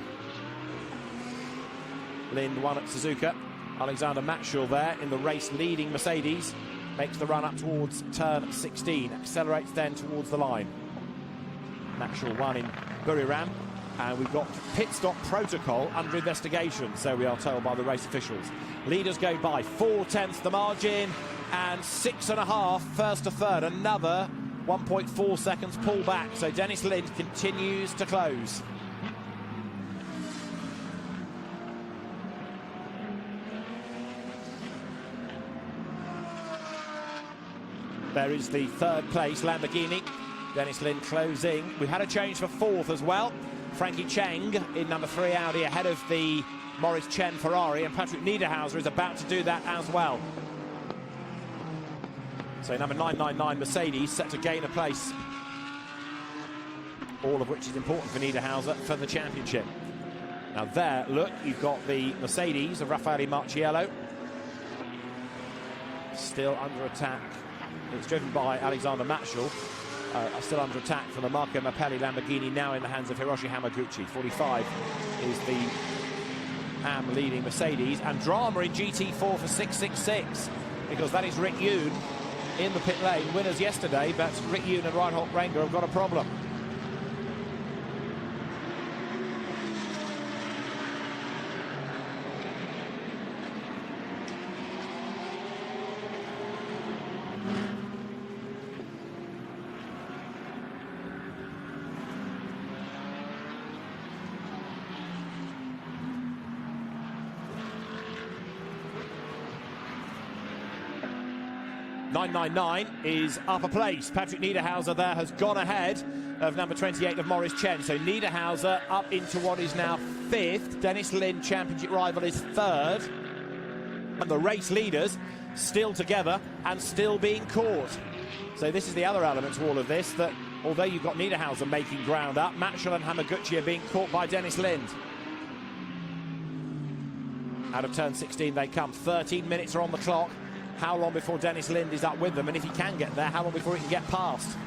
Lind won at Suzuka. Alexander Matschel there in the race-leading Mercedes makes the run up towards turn 16, accelerates then towards the line. Matschel won in Buriram, and we've got pit stop protocol under investigation, so we are told by the race officials. Leaders go by 4/10 the margin, and 6.5 first to third. Another 1.4 seconds pull back, so Dennis Lind continues to close. There is the 3rd place Lamborghini. Dennis Lind closing. We've had a change for 4th as well. Frankie Cheng in number 3 Audi ahead of the Maurice Chen Ferrari, and Patrick Niederhauser is about to do that as well. So number 999 Mercedes set to gain a place, all of which is important for Niederhauser for the championship. Now there, look, you've got the Mercedes of Raffaele Marciello, still under attack. It's driven by Alexander Matschel, still under attack from the Marco Mappelli Lamborghini, now in the hands of Hiroshi Hamaguchi. 45 is the AM leading Mercedes, and drama in GT4 for 666, because that is Rick Yoon in the pit lane, winners yesterday, but Rick Yoon and Reinhold Renger have got a problem. .999 is up a place. Patrick Niederhauser there has gone ahead of number 28 of Maurice Chen. So Niederhauser up into what is now 5th. Dennis Lind, championship rival, is 3rd. And the race leaders still together and still being caught. So this is the other element to all of this, that although you've got Niederhauser making ground up, Matchell and Hamaguchi are being caught by Dennis Lind. Out of turn 16 they come. 13 minutes are on the clock. How long before Dennis Lind is up with them? And if he can get there, how long before he can get past?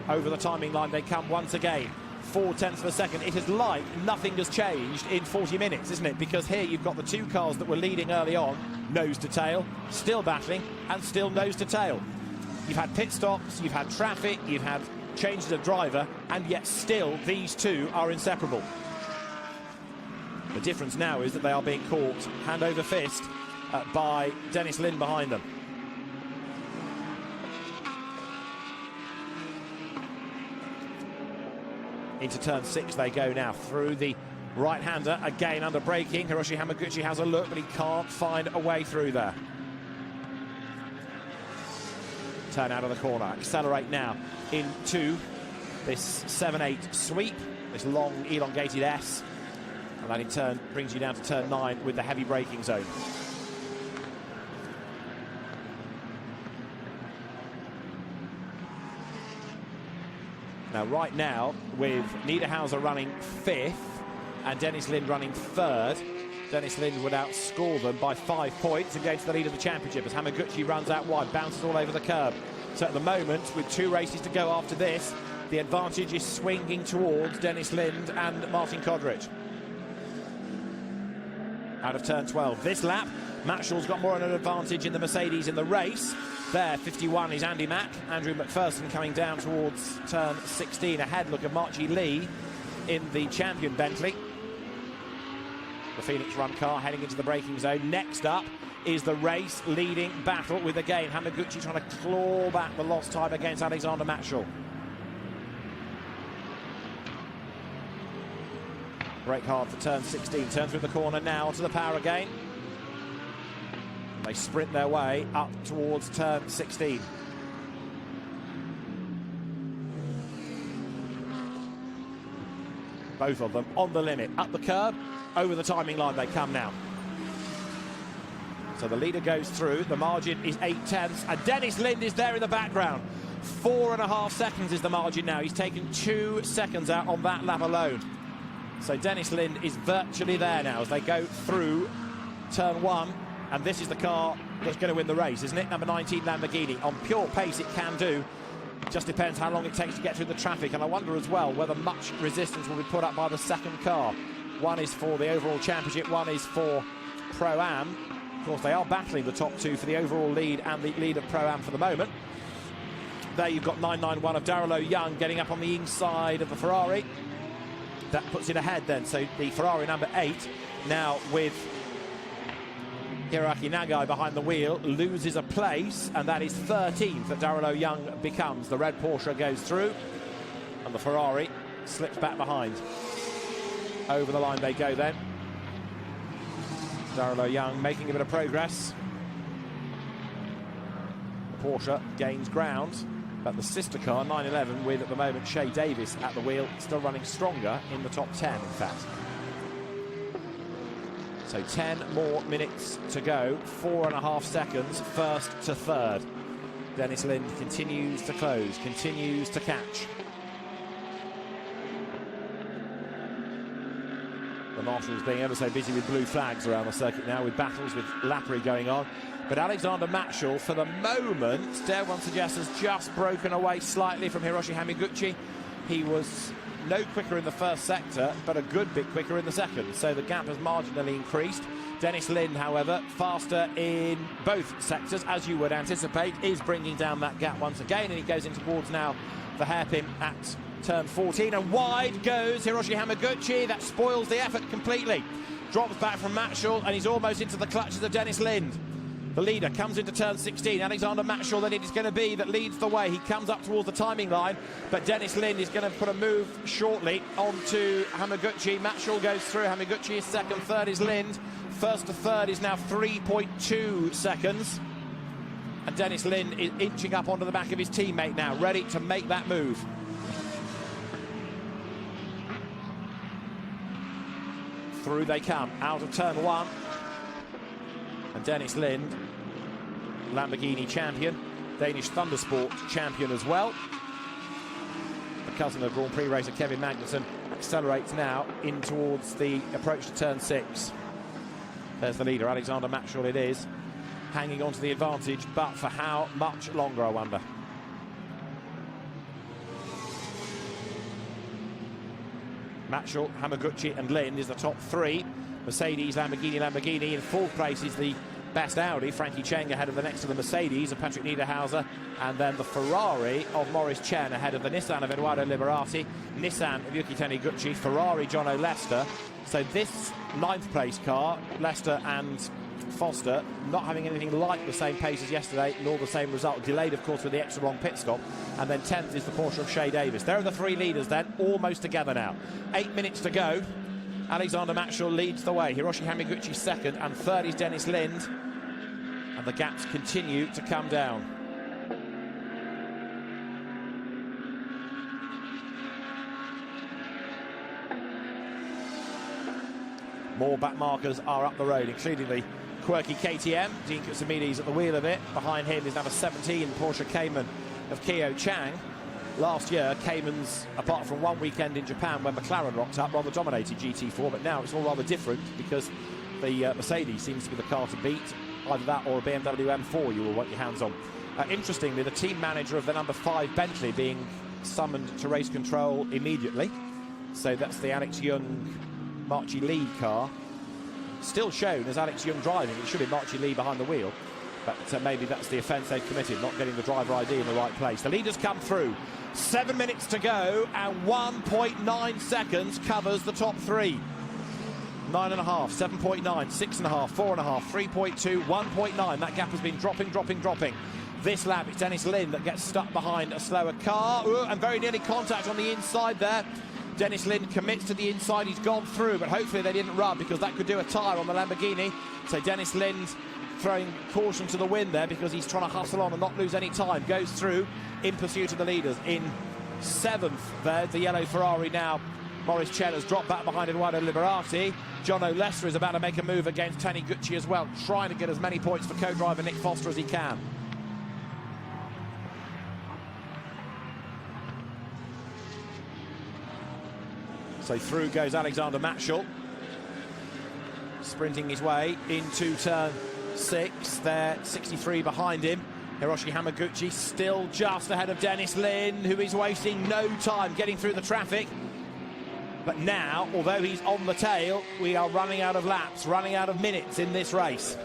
Over the timing line they come once again. 0.4 of a second. It is like nothing has changed in 40 minutes, isn't it? Because here you've got the two cars that were leading early on, nose to tail, still battling, and still nose to tail. You've had pit stops, you've had traffic, you've had changes of driver, and yet still these two are inseparable. The difference now is that they are being caught hand over fist by Dennis Lind behind them. Into turn 6 they go now, through the right-hander, again under braking. Hiroshi Hamaguchi has a look, but he can't find a way through there. Turn out of the corner, accelerate now into this 7-8 sweep, this long elongated S, and that in turn brings you down to turn 9 with the heavy braking zone. Now, right now, with Niederhauser running 5th and Dennis Lind running 3rd, Dennis Lind would outscore them by 5 points and go to the lead of the championship as Hamaguchi runs out wide, bounces all over the curb. So at the moment, with 2 races to go after this, the advantage is swinging towards Dennis Lind and Martin Kodrich. Out of turn 12. This lap, Matchell's got more of an advantage in the Mercedes in the race. There, 51 is Andy Mack. Andrew McPherson coming down towards turn 16. Ahead look of Marchie Lee in the champion Bentley. The Phoenix Run car heading into the braking zone. Next up is the race leading battle with, again, Hamaguchi trying to claw back the lost time against Alexander Matchell. Brake hard for turn 16. Turn through the corner now to the power again. They sprint their way up towards turn 16. Both of them on the limit. Up the curb, over the timing line they come now. So the leader goes through. The margin is 0.8, and Dennis Lind is there in the background. 4.5 seconds is the margin now. He's taken 2 seconds out on that lap alone. So Dennis Lind is virtually there now as they go through turn 1. And this is the car that's going to win the race, isn't it? Number 19 Lamborghini. On pure pace it can do. Just depends how long it takes to get through the traffic. And I wonder as well whether much resistance will be put up by the second car. One is for the overall championship, one is for Pro-Am. Of course, they are battling the top 2 for the overall lead and the lead of Pro-Am for the moment. There you've got 991 of Darrell O'Young getting up on the inside of the Ferrari. That puts it ahead then. So the Ferrari number 8 now with Hiroaki Nagai behind the wheel loses a place, and that is 13th that Darrell O'Young becomes. The red Porsche goes through and the Ferrari slips back behind. Over the line they go then. Darrell O'Young making a bit of progress. The Porsche gains ground, but the sister car 911 with at the moment Shea Davis at the wheel still running stronger in the top 10 in fact. So 10 more minutes to go, 4.5 seconds, first to third. Dennis Lind continues to close, continues to catch. The marshals being ever so busy with blue flags around the circuit now, with battles with Lapri going on. But Alexander Matchell, for the moment, dare one suggest, has just broken away slightly from Hiroshi Hamaguchi. He was no quicker in the first sector, but a good bit quicker in the second. So the gap has marginally increased. Dennis Lind, however, faster in both sectors, as you would anticipate, is bringing down that gap once again, and he goes in towards now the hairpin at turn 14, and wide goes Hiroshi Hamaguchi. That spoils the effort completely. Drops back from Matchell, and he's almost into the clutches of Dennis Lind. The leader comes into turn 16. Alexander Matchell, then it is going to be, that leads the way. He comes up towards the timing line, but Dennis Lind is going to put a move shortly onto Hamaguchi. Matchell goes through. Hamaguchi is second, third is Lind. First to third is now 3.2 seconds. And Dennis Lind is inching up onto the back of his teammate now, ready to make that move. Through they come, out of turn 1. And Dennis Lind, Lamborghini champion, Danish Thundersport champion as well. The cousin of Grand Prix racer Kevin Magnussen accelerates now in towards the approach to turn 6. There's the leader, Alexander Matchell it is, hanging on to the advantage, but for how much longer, I wonder. Matchell, Hamaguchi and Lind is the top 3. Mercedes, Lamborghini. In fourth place is the best Audi, Frankie Cheng ahead of the next of the Mercedes of Patrick Niederhauser, and then the Ferrari of Maurice Chen ahead of the Nissan of Eduardo Liberati, Nissan of Yuki Taniguchi, Ferrari Jono Lester. So this 9th place car, Lester and Foster, not having anything like the same pace as yesterday, nor the same result, delayed of course with the extra long pit stop. And then 10th is the Porsche of Shea Davis. There are the 3 leaders then, almost together now. 8 minutes to go. Alexander Matchell leads the way. Hiroshi Hamaguchi second, and third is Dennis Lind. And the gaps continue to come down. More back markers are up the road, including the quirky KTM. Dean Kutsamides at the wheel of it. Behind him is number 17, Porsche Cayman of Keo Chang. Last year, Cayman's, apart from one weekend in Japan when McLaren rocked up, rather dominated GT4, but now it's all rather different because the Mercedes seems to be the car to beat. Either that or a BMW M4 you will want your hands on. Interestingly, the team manager of the number 5 Bentley being summoned to race control immediately. So that's the Alex Young Marchi Lee car. Still shown as Alex Young driving. It should be Marchi Lee behind the wheel. But maybe that's the offence they've committed, not getting the driver ID in the right place. The leaders come through. 7 minutes to go, and 1.9 seconds covers the top 3. 9.5, 7.9, 6.5, 4.5, 3.2, 1.9. That gap has been dropping. This lap, it's Dennis Lind that gets stuck behind a slower car. Ooh, and very nearly contact on the inside there. Dennis Lind commits to the inside. He's gone through, but hopefully they didn't rub because that could do a tyre on the Lamborghini. So Dennis Lind throwing caution to the wind there because he's trying to hustle on and not lose any time. Goes through in pursuit of the leaders. In 7th there, the yellow Ferrari now. Maurice Chen has dropped back behind Eduardo Liberati. Jono Lester is about to make a move against Taniguchi as well, trying to get as many points for co-driver Nick Foster as he can. So through goes Alexander Matchell, sprinting his way into turn 6. There, 63 behind him. Hiroshi Hamaguchi still just ahead of Dennis Lind, who is wasting no time getting through the traffic. But now, although he's on the tail, we are running out of laps, running out of minutes in this race.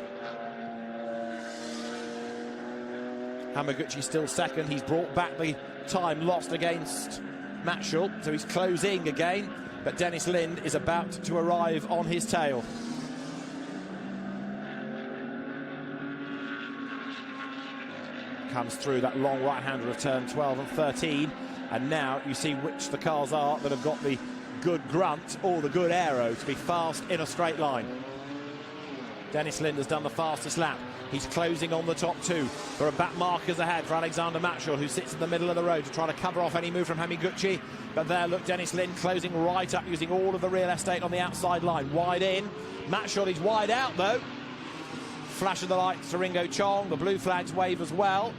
Hamaguchi still second. He's brought back the time lost against Matchell, so he's closing again. But Dennis Lind is about to arrive on his tail. Comes through that long right-hander of turn 12 and 13. And now you see which the cars are that have got the good grunt or the good aero to be fast in a straight line. Dennis Lind has done the fastest lap. He's closing on the top 2. There are back markers ahead for Alexander Matchell, who sits in the middle of the road to try to cover off any move from Hamaguchi. But there, look, Dennis Lind closing right up, using all of the real estate on the outside line. Wide in. Matchell is wide out, though. Flash of the lights to Ringo Chong. The blue flags wave as well.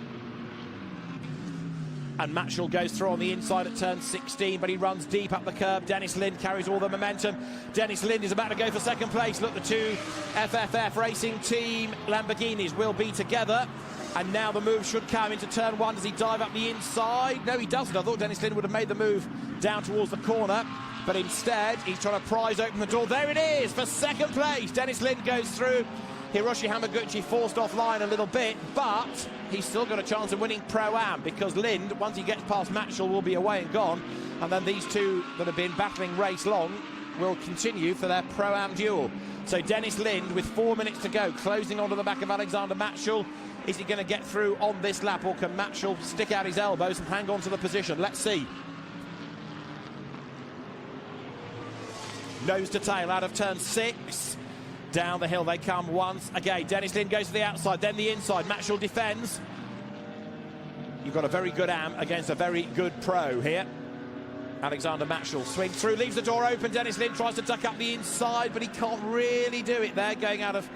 And Matchell goes through on the inside at turn 16, but he runs deep up the curb. Dennis Lind carries all the momentum. Dennis Lind is about to go for second place. Look, the 2 FFF Racing Team Lamborghinis will be together. And now the move should come into turn 1. Does he dive up the inside? No, he doesn't. I thought Dennis Lind would have made the move down towards the corner. but instead he's trying to prise open the door. There it is for second place. Dennis Lind goes through. Hiroshi Hamaguchi forced offline a little bit, but he's still got a chance of winning Pro-Am, because Lind, once he gets past Matchell, will be away and gone, and then these two that have been battling race long will continue for their Pro-Am duel. So Dennis Lind with 4 minutes to go, closing onto the back of Alexander Matchell. Is he going to get through on this lap, or can Matchell stick out his elbows and hang on to the position? Let's see. Nose to tail out of turn 6. Down the hill they come once again. Dennis Lind goes to the outside, then the inside. Matchell defends. You've got a very good Am against a very good Pro here. Alexander Matchell swings through, leaves the door open. Dennis Lind tries to duck up the inside, but he can't really do it there, going out of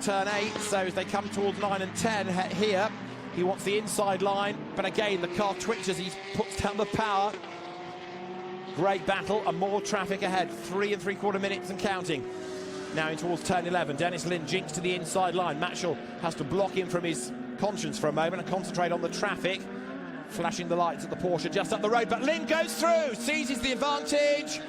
turn 8. So as they come towards 9 and 10 here, he wants the inside line, but again the car twitches. He puts down the power. Great battle, and more traffic ahead. 3 3/4 minutes and counting. Now in towards turn 11, Dennis Lind jinks to the inside line. Matchell has to block him from his conscience for a moment and concentrate on the traffic. Flashing the lights at the Porsche just up the road, but Lind goes through, seizes the advantage.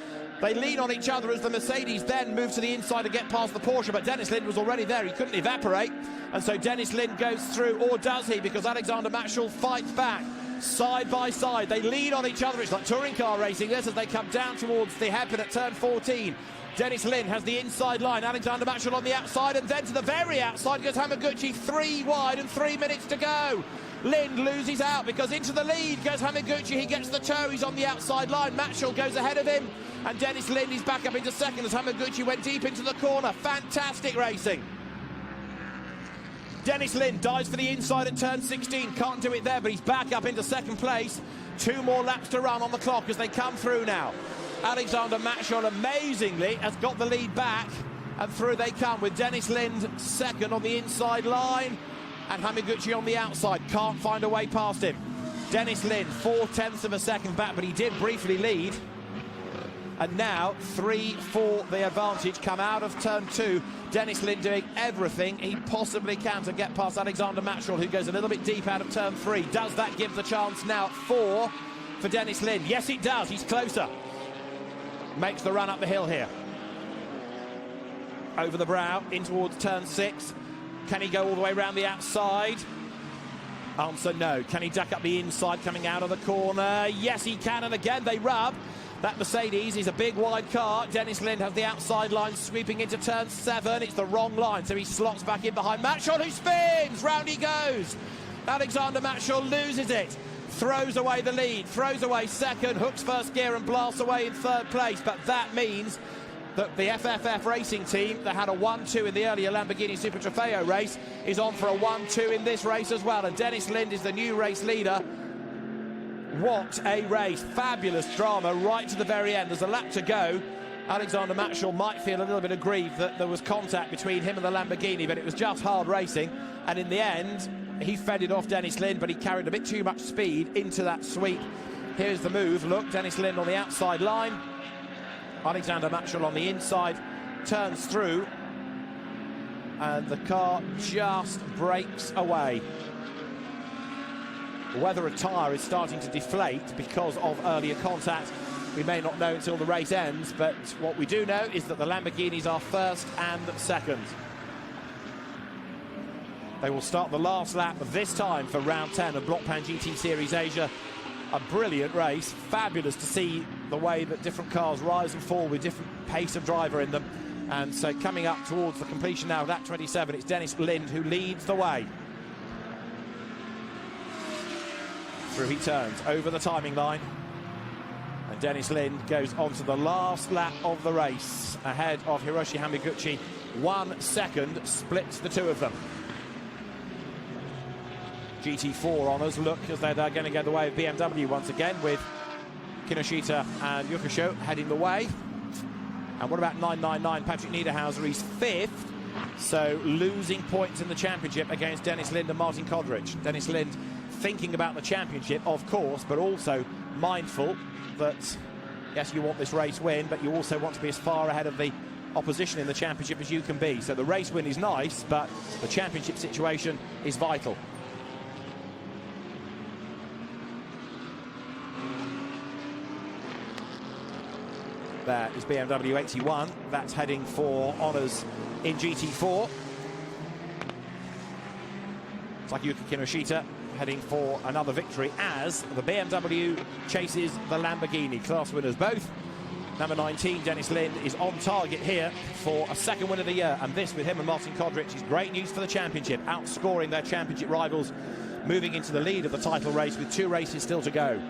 They lean on each other as the Mercedes then move to the inside to get past the Porsche, but Dennis Lind was already there. He couldn't evaporate, and so Dennis Lind goes through, or does he? Because Alexander Matchell fights back. Side by side, they lean on each other. It's like touring car racing this as they come down towards the hairpin at turn 14. Dennis Lind has the inside line, Alexander Matchell on the outside, and then to the very outside goes Hamaguchi, 3 wide and 3 minutes to go. Lind loses out because into the lead goes Hamaguchi. He gets the toe, he's on the outside line. Matchell goes ahead of him, and Dennis Lind is back up into second as Hamaguchi went deep into the corner. Fantastic racing. Dennis Lind dives for the inside at turn 16, can't do it there, but he's back up into second place. 2 more laps to run on the clock as they come through now. Alexander Matchell amazingly has got the lead back, and through they come with Dennis Lind second on the inside line, and Hamaguchi on the outside. Can't find a way past him. Dennis Lind 4/10 of a second back, but he did briefly lead. And now 3 for the advantage come out of turn 2. Dennis Lind doing everything he possibly can to get past Alexander Matchell, who goes a little bit deep out of turn 3. Does that give the chance now at 4 for Dennis Lind? Yes, it does. He's closer. Makes the run up the hill here. Over the brow, in towards turn 6. Can he go all the way around the outside? Answer no. Can he duck up the inside coming out of the corner? Yes, he can, and again they rub. That Mercedes is a big wide car. Dennis Lind has the outside line sweeping into turn 7. It's the wrong line, so he slots back in behind Matchell, who spins. Round he goes. Alexander Matchell loses it. Throws away the lead, throws away second, hooks first gear and blasts away in third place. But that means that the FFF racing team that had a 1-2 in the earlier Lamborghini Super Trofeo race is on for a 1-2 in this race as well. And Dennis Lind is the new race leader. What a race. Fabulous drama right to the very end. There's a lap to go. Alexander Matchell might feel a little bit aggrieved that there was contact between him and the Lamborghini, but it was just hard racing. And in the end, he fended off Dennis Lind, but he carried a bit too much speed into that sweep. Here's the move. Look, Dennis Lind on the outside line. Alexander Matchell on the inside. Turns through. And the car just breaks away. Whether a tyre is starting to deflate because of earlier contact, we may not know until the race ends, but what we do know is that the Lamborghinis are first and second. They will start the last lap of this time for round 10 of Blancpain GT Series Asia. A brilliant race. Fabulous to see the way that different cars rise and fall with different pace of driver in them. And so coming up towards the completion now of lap 27, it's Dennis Lind who leads the way. Through he turns, over the timing line. And Dennis Lind goes on to the last lap of the race, ahead of Hiroshi Hamaguchi. 1 second splits the two of them. GT4 honours look as though they're going to go the way of BMW once again, with Kinoshita and Yukusho heading the way. And what about 999 Patrick Niederhauser? He's 5th, so losing points in the championship against Dennis Lind and Martin Kodrich. Dennis Lind thinking about the championship, of course, but also mindful that, yes, you want this race win, but you also want to be as far ahead of the opposition in the championship as you can be. So the race win is nice, but the championship situation is vital. There is BMW 81. That's heading for honours in GT4. Takayuki Kinoshita heading for another victory as the BMW chases the Lamborghini. Class winners both. Number 19, Dennis Lind, is on target here for a second win of the year. And this, with him and Martin Kodrich, is great news for the championship, outscoring their championship rivals, moving into the lead of the title race with 2 races still to go.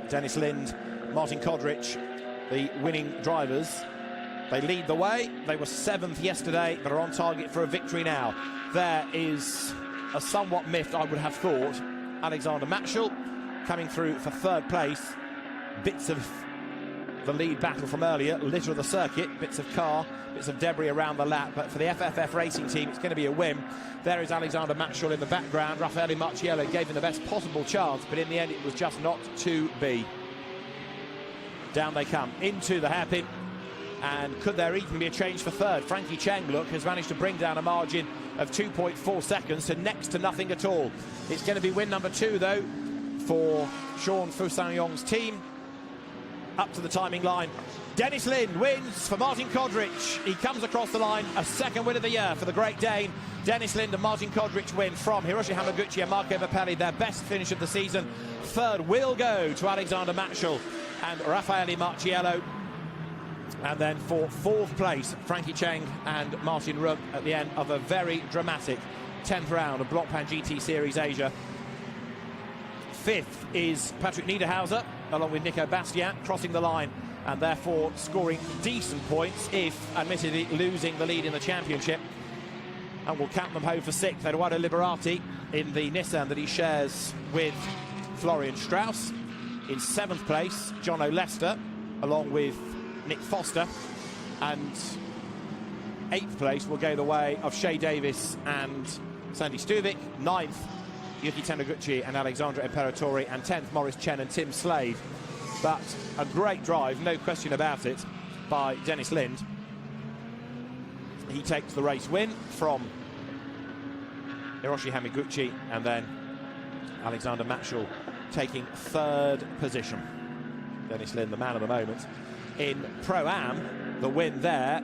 Dennis Lind, Martin Kodrich, the winning drivers. They lead the way. They were 7th yesterday, but are on target for a victory now. There is a somewhat miffed, I would have thought, Alexander Matschel coming through for 3rd place. Bits of the lead battle from earlier, litter of the circuit, bits of car, bits of debris around the lap, but for the FFF racing team, it's going to be a win. There is Alexander Matschel in the background. Raffaele Marciello gave him the best possible chance, but in the end, it was just not to be. Down they come into the hairpin, and could there even be a change for 3rd? Frankie Cheng, look, has managed to bring down a margin of 2.4 seconds to next to nothing at all. It's going to be win number 2, though, for Sean Fusang-Yong's team. Up to the timing line. Dennis Lind wins for Martin Kodrich. He comes across the line, a 2nd win of the year for the Great Dane. Dennis Lind and Martin Kodrich win from Hiroshi Hamaguchi and Marco Mappelli, their best finish of the season. 3rd will go to Alexander Matschel and Raffaele Marciello. And then for 4th place, Frankie Cheng and Martin Rump at the end of a very dramatic 10th round of Blancpain GT Series Asia. 5th is Patrick Niederhauser, along with Nico Bastiat, crossing the line and therefore scoring decent points, if admittedly losing the lead in the championship. And we'll count them home for 6th. Eduardo Liberati in the Nissan that he shares with Florian Strauss. In 7th place, John O'Lester, along with Nick Foster. And 8th place will go the way of Shea Davis and Sandy Stuvik. 9th, Yuki Taniguchi and Alexandra Imperatori, and 10th, Maurice Chen and Tim Slade. But a great drive, no question about it, by Dennis Lind. He takes the race win from Hiroshi Hamaguchi, and then Alexander Matschel taking 3rd position. Dennis Lind, the man of the moment. In Pro-Am, the win there,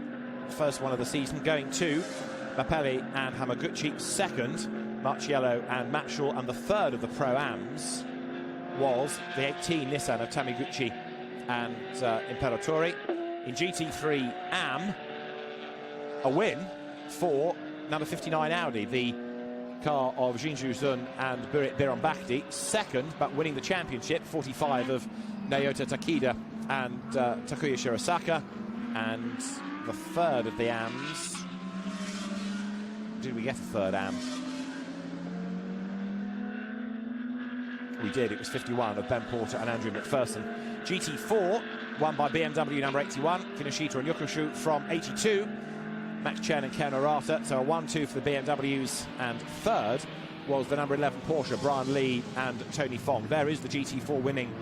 first one of the season, going to Mappelli and Hamaguchi. 2nd, Marciello and Matschel, and the 3rd of the Pro-Ams was the 18 Nissan of Taniguchi and Imperatori. In GT3 Am, a win for number 59 Audi, the car of Jinju Zun and Burit Biron-Bakhti. 2nd, but winning the championship, 45 of Naota Takeda and Takuya Shirosaka. And the 3rd of the Ams. Did we get the 3rd Am? We did. It was 51 of Ben Porter and Andrew McPherson. GT4 won by BMW number 81, Kinoshita and Yokushu from 82, Max Chen and Ken Arata. So a 1-2 for the BMWs, and 3rd was the number 11 Porsche, Brian Lee and Tony Fong. There is the GT4 winning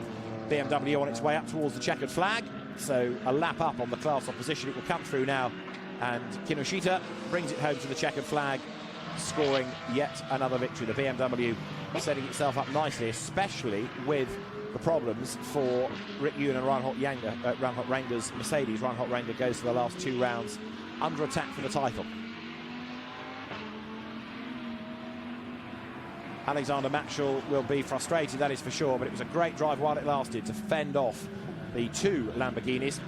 BMW on its way up towards the checkered flag. So a lap up on the class opposition. It will come through now, and Kinoshita brings it home to the checkered flag, scoring yet another victory. The BMW setting itself up nicely, especially with the problems for Rick Yoon and Reinhold Ranger's Mercedes. Reinhold Ranger goes for the last 2 rounds under attack for the title. Alexander Matschel will be frustrated, that is for sure, but it was a great drive while it lasted to fend off the 2 Lamborghinis.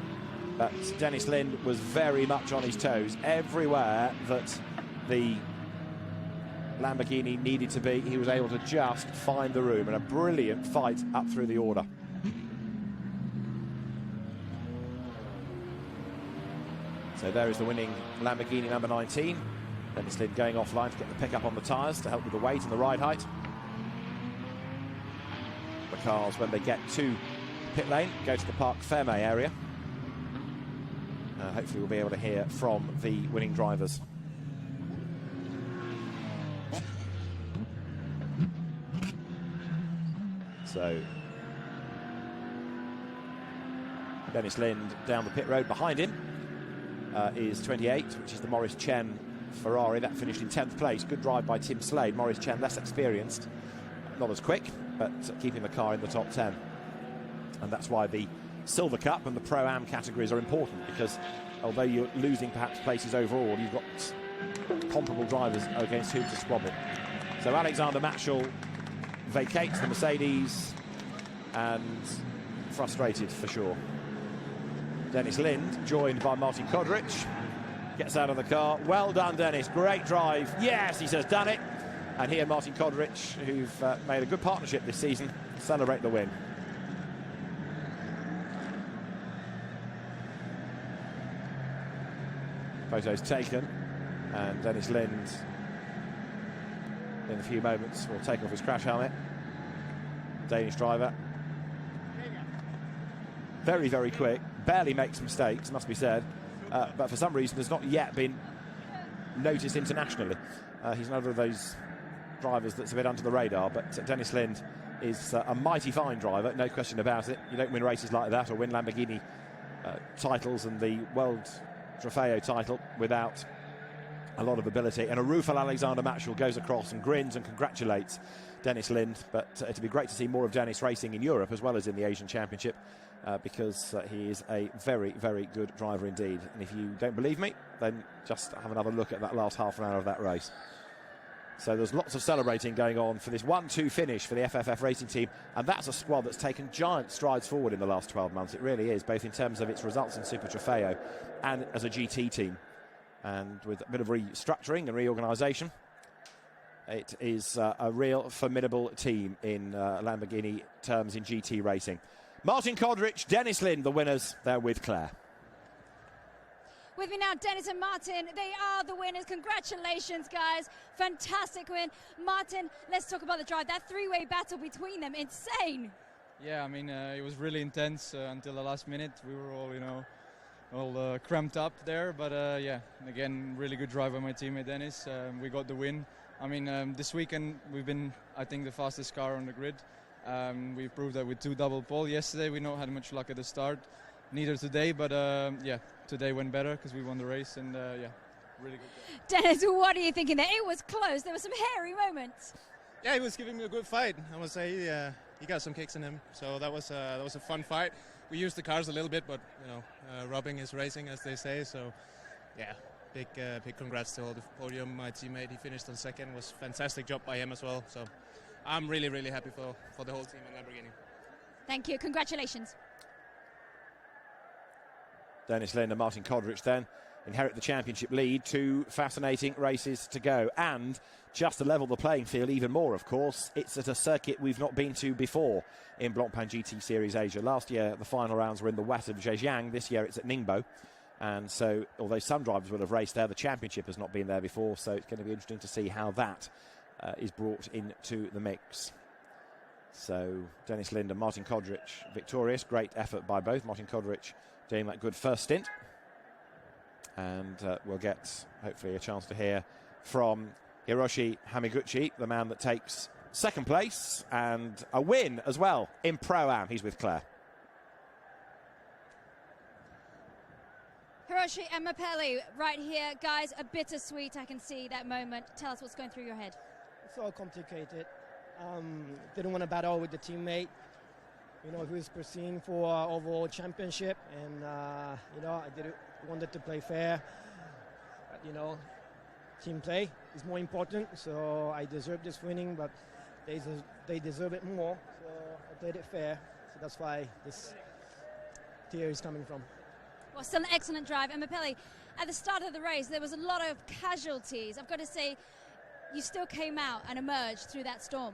But Dennis Lind was very much on his toes. Everywhere that the Lamborghini needed to be, he was able to just find the room, and a brilliant fight up through the order. So there is the winning Lamborghini number 19. Dennis Lind going offline to get the pickup on the tyres to help with the weight and the ride height. The cars, when they get to pit lane, go to the Parc Ferme area. Hopefully we'll be able to hear from the winning drivers. So Dennis Lind down the pit road. Behind him is 28, which is the Maurice Chen Ferrari. That finished in 10th place. Good drive by Tim Slade. Maurice Chen less experienced, not as quick, but keeping the car in the top 10. And that's why the Silver Cup and the Pro-Am categories are important because although you're losing perhaps places overall, you've got comparable drivers against whom to squabble. So Alexander Matschel vacates the Mercedes and frustrated for sure. Dennis Lind, joined by Martin Kodrich, gets out of the car. Well done, Dennis. Great drive. Yes, he says, done it. And he and Martin Kodrich, who've made a good partnership this season, celebrate the win. Photos taken, and Dennis Lind, in a few moments, will take off his crash helmet. Danish driver. Very, very quick. Barely makes mistakes, must be said. But for some reason has not yet been noticed internationally. He's another of those drivers that's a bit under the radar, but Dennis Lind is a mighty fine driver, no question about it. You don't win races like that or win Lamborghini titles and the World Trofeo title without a lot of ability. And a rueful Alexander Matschel goes across and grins and congratulates Dennis Lind. But it'd be great to see more of Dennis racing in Europe as well as in the Asian Championship. Because he is a very, very good driver indeed. And if you don't believe me, then just have another look at that last half an hour of that race. So there's lots of celebrating going on for this 1-2 finish for the FFF racing team. And that's a squad that's taken giant strides forward in the last 12 months. It really is, both in terms of its results in Super Trofeo and as a GT team. And with a bit of restructuring and reorganisation, it is a real formidable team in Lamborghini terms in GT racing. Martin Kodrich, Dennis Lind, the winners. They're with Claire. With me now, Dennis and Martin. They are the winners. Congratulations, guys. Fantastic win. Martin, let's talk about the drive. That three-way battle between them, insane. Yeah, I mean, it was really intense until the last minute. We were all, you know, all cramped up there. But yeah, again, really good drive by my teammate Dennis. We got the win. I mean, this weekend we've been, I think, the fastest car on the grid. We proved that with 2 double pole yesterday. We not had much luck at the start, neither today, but yeah, today went better because we won the race, and yeah, really good. Dennis, what are you thinking there? It was close. There were some hairy moments. Yeah, he was giving me a good fight. I must say he got some kicks in him, so that was a fun fight. We used the cars a little bit, but you know, rubbing is racing, as they say. So yeah, big congrats to all the podium. My teammate, he finished on second. Was fantastic job by him as well. So I'm really, really happy for the whole team in Lamborghini. Thank you. Congratulations. Dennis Lind and Martin Kodrich then inherit the championship lead. 2 fascinating races to go. And just to level the playing field even more, of course, it's at a circuit we've not been to before in Blancpain GT Series Asia. Last year, the final rounds were in the west of Zhejiang. This year, it's at Ningbo. And so, although some drivers will have raced there, the championship has not been there before. So it's going to be interesting to see how that is brought into the mix. So Dennis Lind and Martin Kodrich victorious. Great effort by both. Martin Kodrich doing that good first stint. And we'll get hopefully a chance to hear from Hiroshi Hamaguchi, the man that takes second place and a win as well in Pro-Am. He's with Claire. Hiroshi and Mapelli right here. Guys, a bittersweet, I can see that moment. Tell us what's going through your head. It's all complicated. Didn't want to battle with the teammate, you know, who's pursuing for overall championship, and you know, wanted to play fair. But, you know, team play is more important. So I deserve this winning, but they deserve it more. So I played it fair. So that's why this tear is coming from. Well, still an excellent drive. And Mapelli, at the start of the race, there was a lot of casualties. I've got to say, you still came out and emerged through that storm.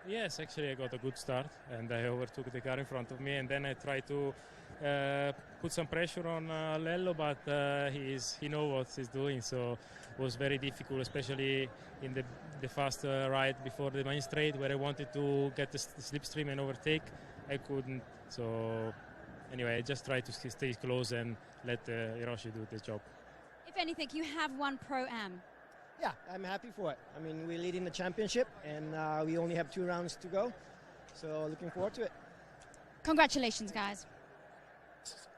Yes, actually I got a good start and I overtook the car in front of me, and then I tried to put some pressure on Lello, but he knows what he's doing, so it was very difficult, especially in the fast ride before the main straight where I wanted to get the slipstream and overtake. I couldn't, so anyway, I just tried to stay close and let Hiroshi do the job. If anything, you have won Pro-Am. Yeah, I'm happy for it. I mean, we're leading the championship, and we only have 2 rounds to go. So looking forward to it. Congratulations, guys.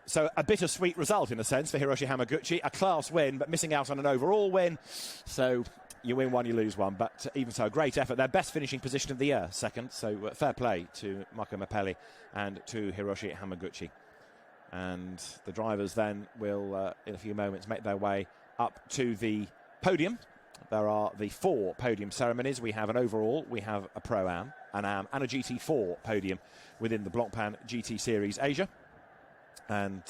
So a bittersweet result, in a sense, for Hiroshi Hamaguchi. A class win, but missing out on an overall win. So You win one, you lose one, but even so, a great effort. Their best finishing position of the year, second, so fair play to Marco Mappelli and to Hiroshi Hamaguchi. And the drivers then will, in a few moments, make their way up to the podium. There are the 4 podium ceremonies. We have an overall, we have a Pro-Am, an Am, and a GT4 podium within the Blancpain GT Series Asia. And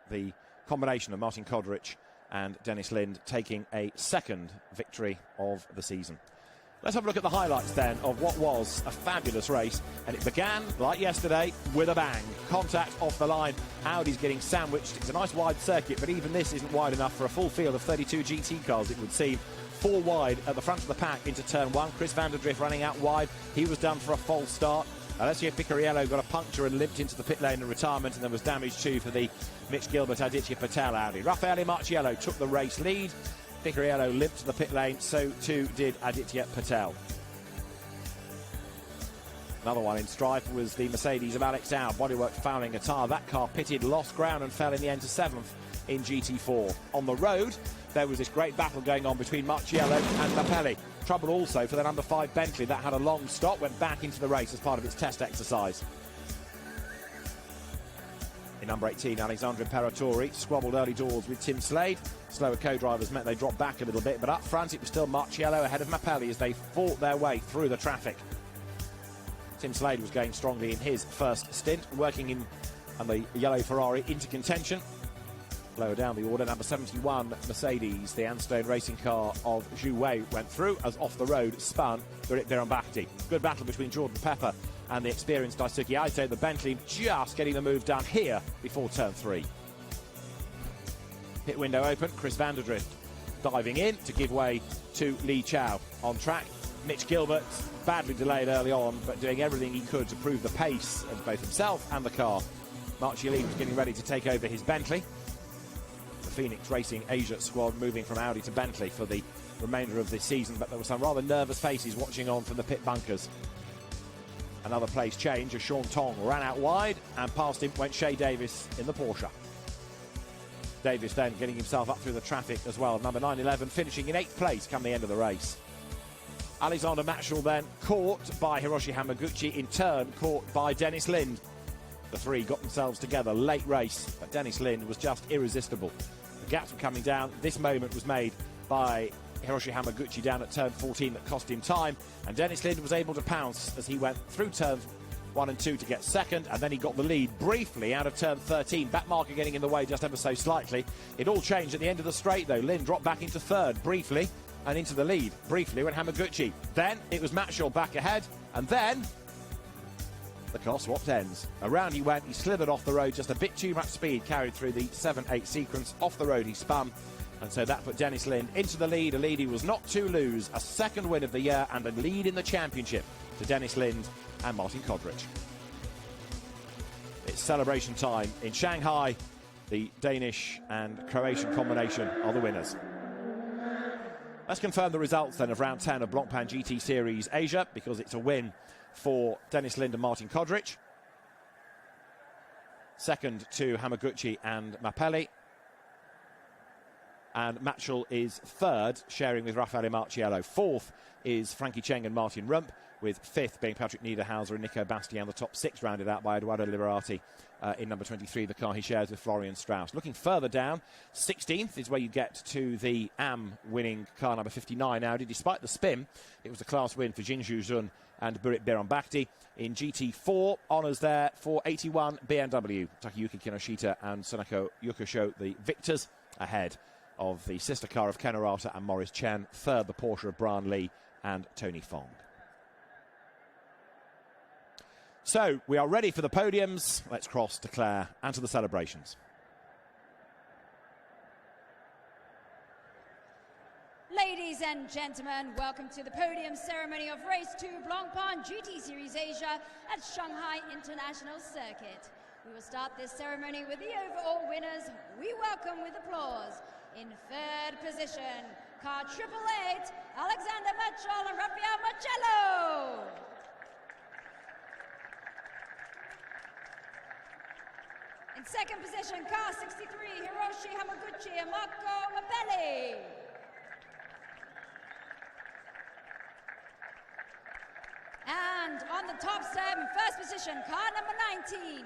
the combination of Martin Kodrich and Dennis Lind taking a second victory of the season. Let's have a look at the highlights then of what was a fabulous race. And it began, like yesterday, with a bang. Contact off the line. Audi's getting sandwiched. It's a nice wide circuit, but even this isn't wide enough for a full field of 32 GT cars, it would seem. 4 wide at the front of the pack into turn 1. Chris van der Drift running out wide. He was done for a false start. Alessio Picariello got a puncture and limped into the pit lane in retirement, and there was damage too for the Mitch Gilbert Aditya Patel Audi. Raffaele Marciello took the race lead. Picariello limped to the pit lane, so too did Aditya Patel. Another one in strife was the Mercedes of Alex Au. Bodywork fouling a tyre. That car pitted, lost ground and fell in the end to 7th in GT4. On the road, there was this great battle going on between Marciello and Mappelli. Trouble also for the number 5 Bentley. That had a long stop, went back into the race as part of its test exercise. In number 18, Alexandre Imperatori squabbled early doors with Tim Slade. Slower co-drivers meant they dropped back a little bit, but up front it was still Marciello ahead of Mappelli as they fought their way through the traffic. Tim Slade was going strongly in his first stint, working in and the yellow Ferrari into contention. Lower down the order, number 71 Mercedes, the Anstone racing car of Zhu Wei, went through as off the road spun Birenbakhti. Good battle between Jordan Pepper and the experienced Daisuke Aito. The Bentley just getting the move done here before turn 3. Pit window open, Chris van der Drift diving in to give way to Li Chao. On track, Mitch Gilbert badly delayed early on, but doing everything he could to prove the pace of both himself and the car. Marciello was getting ready to take over his Bentley. Phoenix Racing Asia squad moving from Audi to Bentley for the remainder of this season, but there were some rather nervous faces watching on from the pit bunkers. Another place change as Sean Tong ran out wide, and past him went Shea Davis in the Porsche. Davis then getting himself up through the traffic as well. Number 911 finishing in 8th place come the end of the race. Alexander Matchell then caught by Hiroshi Hamaguchi, in turn caught by Dennis Lind. The 3 got themselves together late race, but Dennis Lind was just irresistible. The gaps were coming down. This moment was made by Hiroshi Hamaguchi down at turn 14 that cost him time, and Dennis Lind was able to pounce as he went through turns 1 and 2 to get second, and then he got the lead briefly out of turn 13. Back marker getting in the way just ever so slightly. It all changed at the end of the straight though. Lind dropped back into 3rd briefly and into the lead briefly went Hamaguchi. Then it was Matchell back ahead, and then the car swapped ends. Around he went, he slithered off the road, just a bit too much speed carried through the 7-8 sequence. Off the road he spun, and so that put Dennis Lind into the lead, a lead he was not to lose. A second win of the year and a lead in the championship to Dennis Lind and Martin Kodrich. It's celebration time in Shanghai. The Danish and Croatian combination are the winners. Let's confirm the results then of round 10 of Blancpain GT Series Asia, because it's a win for Dennis Lind and Martin Kodrich. Second to Hamaguchi and Mappelli. And Matchell is 3rd, sharing with Raffaele Marciello. 4th is Frankie Cheng and Martin Rump, with 5th being Patrick Niederhauser and Nico Bastian. The top 6 rounded out by Eduardo Liberati in number 23, the car he shares with Florian Strauss. Looking further down, 16th is where you get to the Am winning car number 59 Audi. Despite the spin, it was a class win for Jinju Zhun and Birenbakhti. In GT4, honours there for 81 BMW. Takayuki Kinoshita and Sonako Yukusho, the victors, ahead of the sister car of Ken Arata and Morris Chen. 3rd, the Porsche of Brian Lee and Tony Fong. So, we are ready for the podiums. Let's cross to Claire and to the celebrations. Ladies and gentlemen, welcome to the podium ceremony of Race 2 Blancpain GT Series Asia at Shanghai International Circuit. We will start this ceremony with the overall winners. We welcome with applause. In 3rd position, car 888, Alexander Matchell and Raffaele Marciello. In 2nd position, car 63, Hiroshi Hamaguchi and Marco Mappelli. on the top step in first position, car number 19,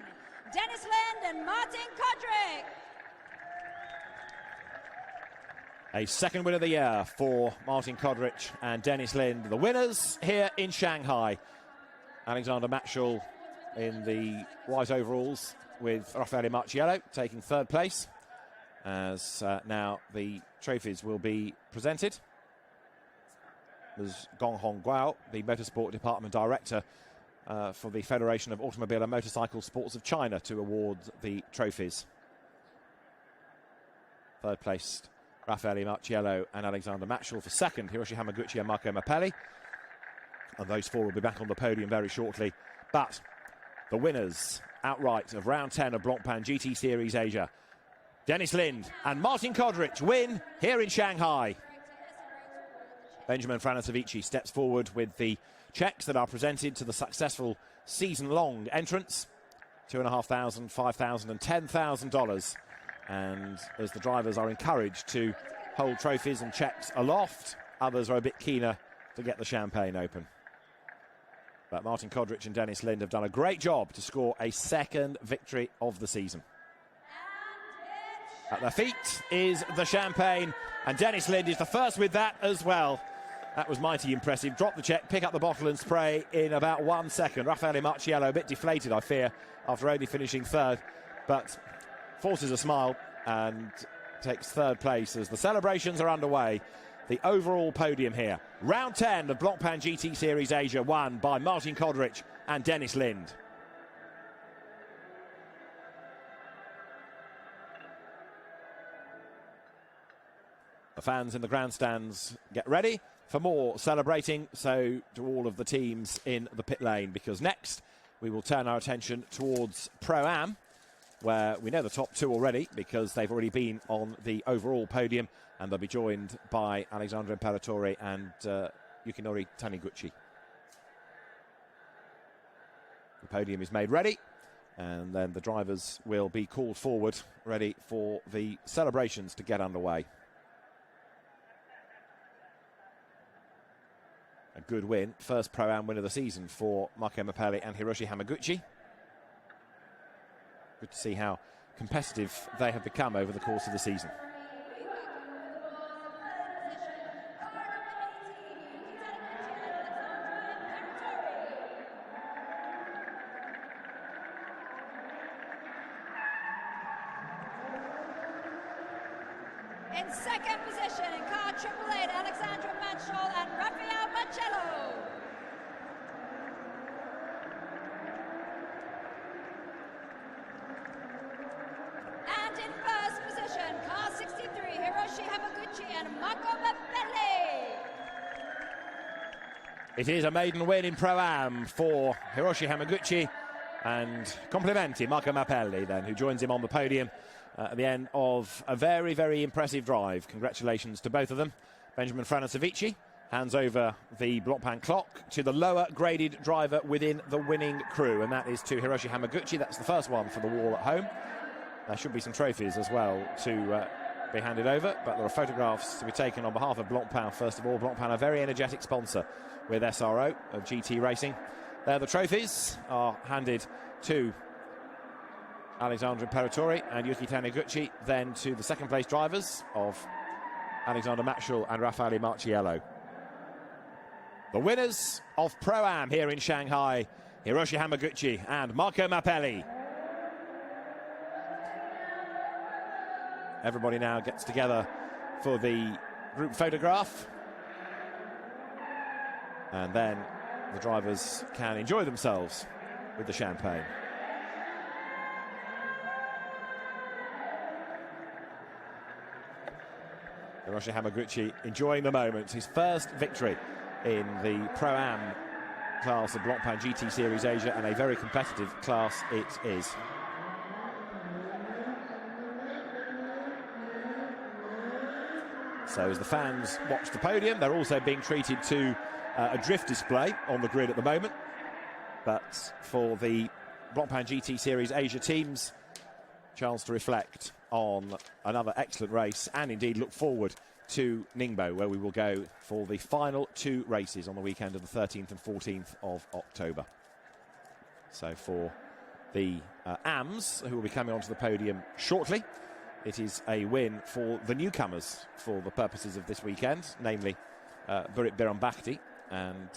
Dennis Lind and Martin Kodrick. A second win of the year for Martin Kodrick and Dennis Lind. The winners here in Shanghai. Alexander Matschel in the white overalls with Raffaele Marchiello taking third place. As now the trophies will be presented. There's Gong Hong Guao, the Motorsport Department Director for the Federation of Automobile and Motorcycle Sports of China, to award the trophies. Third placed Raffaele Marchiello and Alexander Matschel. For second, Hiroshi Hamaguchi and Marco Mappelli. And those four will be back on the podium very shortly. But the winners outright of round 10 of Blancpain GT Series Asia, Dennis Lind and Martin Kodrick, win here in Shanghai. Benjamin Franasovici steps forward with the checks that are presented to the successful season-long entrants. $2,500, $5,000 and $10,000. And as the drivers are encouraged to hold trophies and checks aloft, others are a bit keener to get the champagne open. But Martin Kodrick and Dennis Lind have done a great job to score a second victory of the season. At their feet is the champagne, and Dennis Lind is the first with that as well. That was mighty impressive. Drop the check, pick up the bottle and spray in about 1 second. Raffaele Marchiello a bit deflated, I fear, after only finishing third, but forces a smile and takes third place as the celebrations are underway. The overall podium here. Round 10 of Blancpain GT Series Asia, won by Martin Kodrick and Dennis Lind. The fans in the grandstands get ready for more celebrating, so do all of the teams in the pit lane, because next we will turn our attention towards Pro-Am, where we know the top two already because they've already been on the overall podium, and they'll be joined by Alexandre Imperatori and Yukinori Taniguchi. The podium is made ready, and then the drivers will be called forward, ready for the celebrations to get underway. A good win, first Pro-Am win of the season for Marco Mappelli and Hiroshi Hamaguchi. Good to see how competitive they have become over the course of the season. In second position in car 888, Alexandra Matschel and Raffaele Marchiello. And in first position, car 63, Hiroshi Hamaguchi and Marco Mappelli. It is a maiden win in Pro-Am for Hiroshi Hamaguchi, and complimenti Marco Mappelli then, who joins him on the podium at the end of a very, very impressive drive. Congratulations to both of them. Benjamin Franasovici hands over the Blancpain clock to the lower graded driver within the winning crew, and that is to Hiroshi Hamaguchi. That's the first one for the wall at home. There should be some trophies as well to be handed over, but there are photographs to be taken on behalf of Blancpain. First of all, Blancpain, a very energetic sponsor with SRO of GT Racing. There, the trophies are handed to Alexandre Imperatori and Yuki Taniguchi, then to the second place drivers of Alexander Matschel and Raffaele Marchiello. The winners of Pro-Am here in Shanghai, Hiroshi Hamaguchi and Marco Mappelli. Everybody now gets together for the group photograph, and then the drivers can enjoy themselves with the champagne. Hiroshi Hamaguchi enjoying the moment. His first victory in the Pro-Am class of Blancpain GT Series Asia, and a very competitive class it is. So as the fans watch the podium, they're also being treated to a drift display on the grid at the moment. But for the Blancpain GT Series Asia teams, chance to reflect on another excellent race, and indeed look forward to Ningbo, where we will go for the final two races on the weekend of the 13th and 14th of October. So for the AMs, who will be coming onto the podium shortly, it is a win for the newcomers for the purposes of this weekend, namely Burit Biranbakti and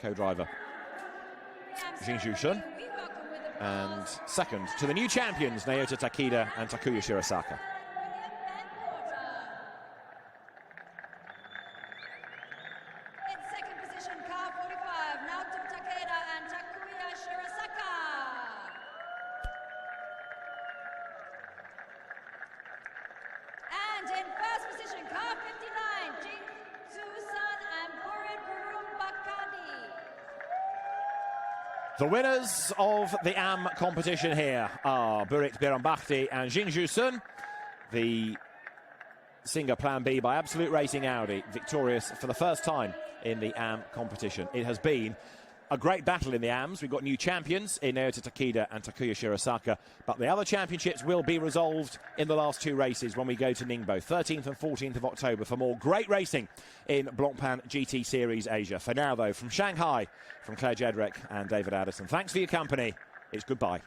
co-driver Jinju Shun. And second to the new champions, Naota Takeda and Takuya Shirasaka. In second position, car 45, Naoto Takeda and Takuya Shirasaka. And in first position, car 59, Jinju-san and Burit Biranbakti. The winners of the AM competition here are Burit Biranbakti and Jinju Sun. The Singer Plan B by Absolute Racing Audi, victorious for the first time in the AM competition. It has been a great battle in the AMs. We've got new champions in Naota Takeda and Takuya Shirasaka, but the other championships will be resolved in the last two races when we go to Ningbo, 13th and 14th of October, for more great racing in Blancpain GT Series Asia. For now, though, from Shanghai, from Claire Jedrick and David Addison, thanks for your company. It's goodbye.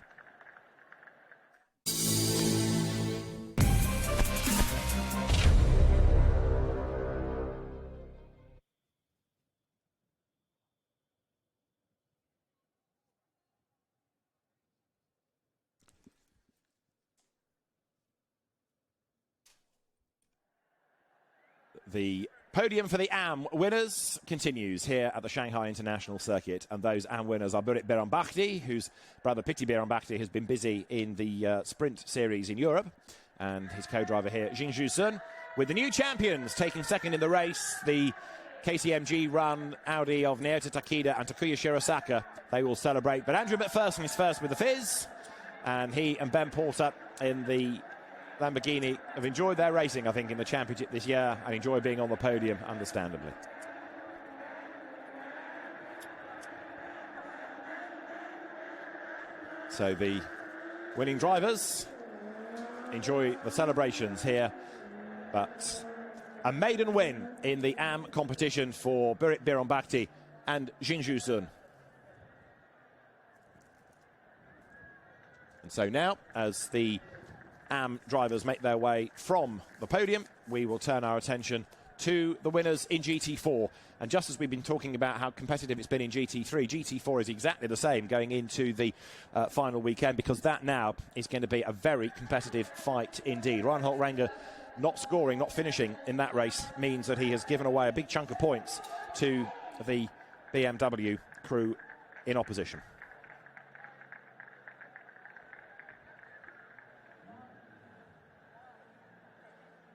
The podium for the AM winners continues here at the Shanghai International Circuit, and those AM winners are Burit Biranbakti, whose brother Piti Biranbakti has been busy in the Sprint Series in Europe, and his co-driver here, Jinju Sun, with the new champions taking second in the race, the KCMG run Audi of Naota Takeda and Takuya Shirasaka. They will celebrate, but Andrew McPherson is first with the Fizz, and he and Ben Porter in the Lamborghini have enjoyed their racing, I think, in the championship this year, and enjoy being on the podium, understandably. So the winning drivers enjoy the celebrations here, but a maiden win in the AM competition for Burit Biranbakti and Jinju Sun. And so now, as the AM drivers make their way from the podium, we will turn our attention to the winners in GT4. And just as we've been talking about how competitive it's been in GT3, GT4 is exactly the same going into the final weekend, because that now is going to be a very competitive fight indeed. Reinhold Ranger not scoring, not finishing in that race means that he has given away a big chunk of points to the BMW crew in opposition.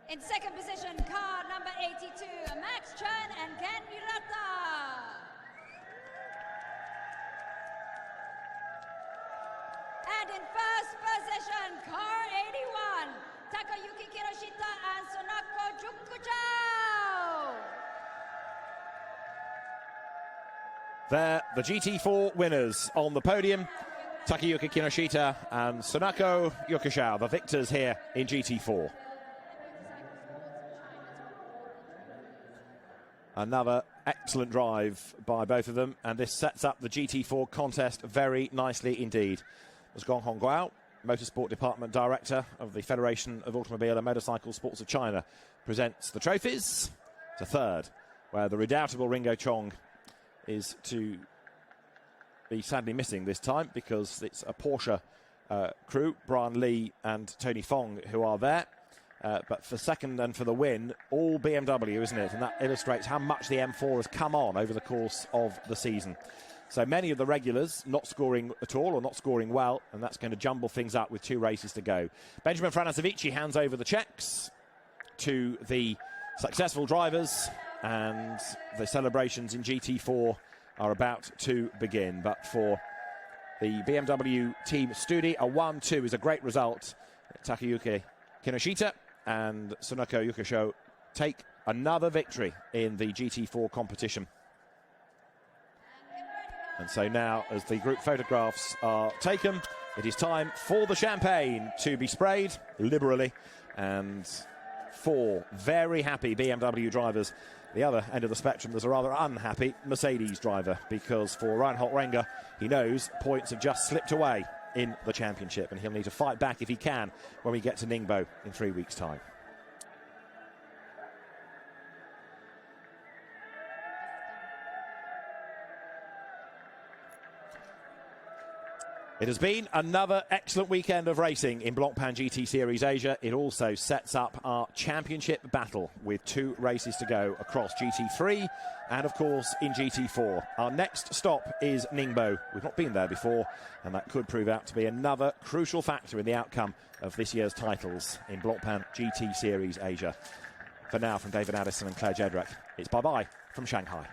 In second position, car number 82, Max Chen and Ken Murata. And in first position, car 81, Takayuki Kinoshita and Sonako Jukuchao. They're the GT4 winners on the podium. Takayuki Kinoshita and Sonako Yukushao, the victors here in GT4. Another excellent drive by both of them, and this sets up the GT4 contest very nicely indeed. As Gong Hongguao, Motorsport Department Director of the Federation of Automobile and Motorcycle Sports of China, presents the trophies to third, where the redoubtable Ringo Chong is to be sadly missing this time, because it's a Porsche crew, Brian Lee and Tony Fong, who are there. But for second and for the win, all BMW, isn't it? And that illustrates how much the M4 has come on over the course of the season. So many of the regulars not scoring at all or not scoring well, and that's going to jumble things up with two races to go. Benjamin Franasovici hands over the checks to the successful drivers, and the celebrations in GT4 are about to begin. But for the BMW team Studi, a 1-2 is a great result. Takayuki Kinoshita and Sonako Yukusho take another victory in the GT4 competition. And so now, as the group photographs are taken, it is time for the champagne to be sprayed liberally, and 4 very happy BMW drivers. The other end of the spectrum, there's a rather unhappy Mercedes driver, because for Reinhold Renger, he knows points have just slipped away in the championship, and he'll need to fight back if he can when we get to Ningbo in 3 weeks' time. It has been another excellent weekend of racing in Blancpain GT Series Asia. It also sets up our championship battle with 2 races to go across GT3 and, of course, in GT4. Our next stop is Ningbo. We've not been there before, and that could prove out to be another crucial factor in the outcome of this year's titles in Blancpain GT Series Asia. For now, from David Addison and Claire Jedrick, it's bye-bye from Shanghai.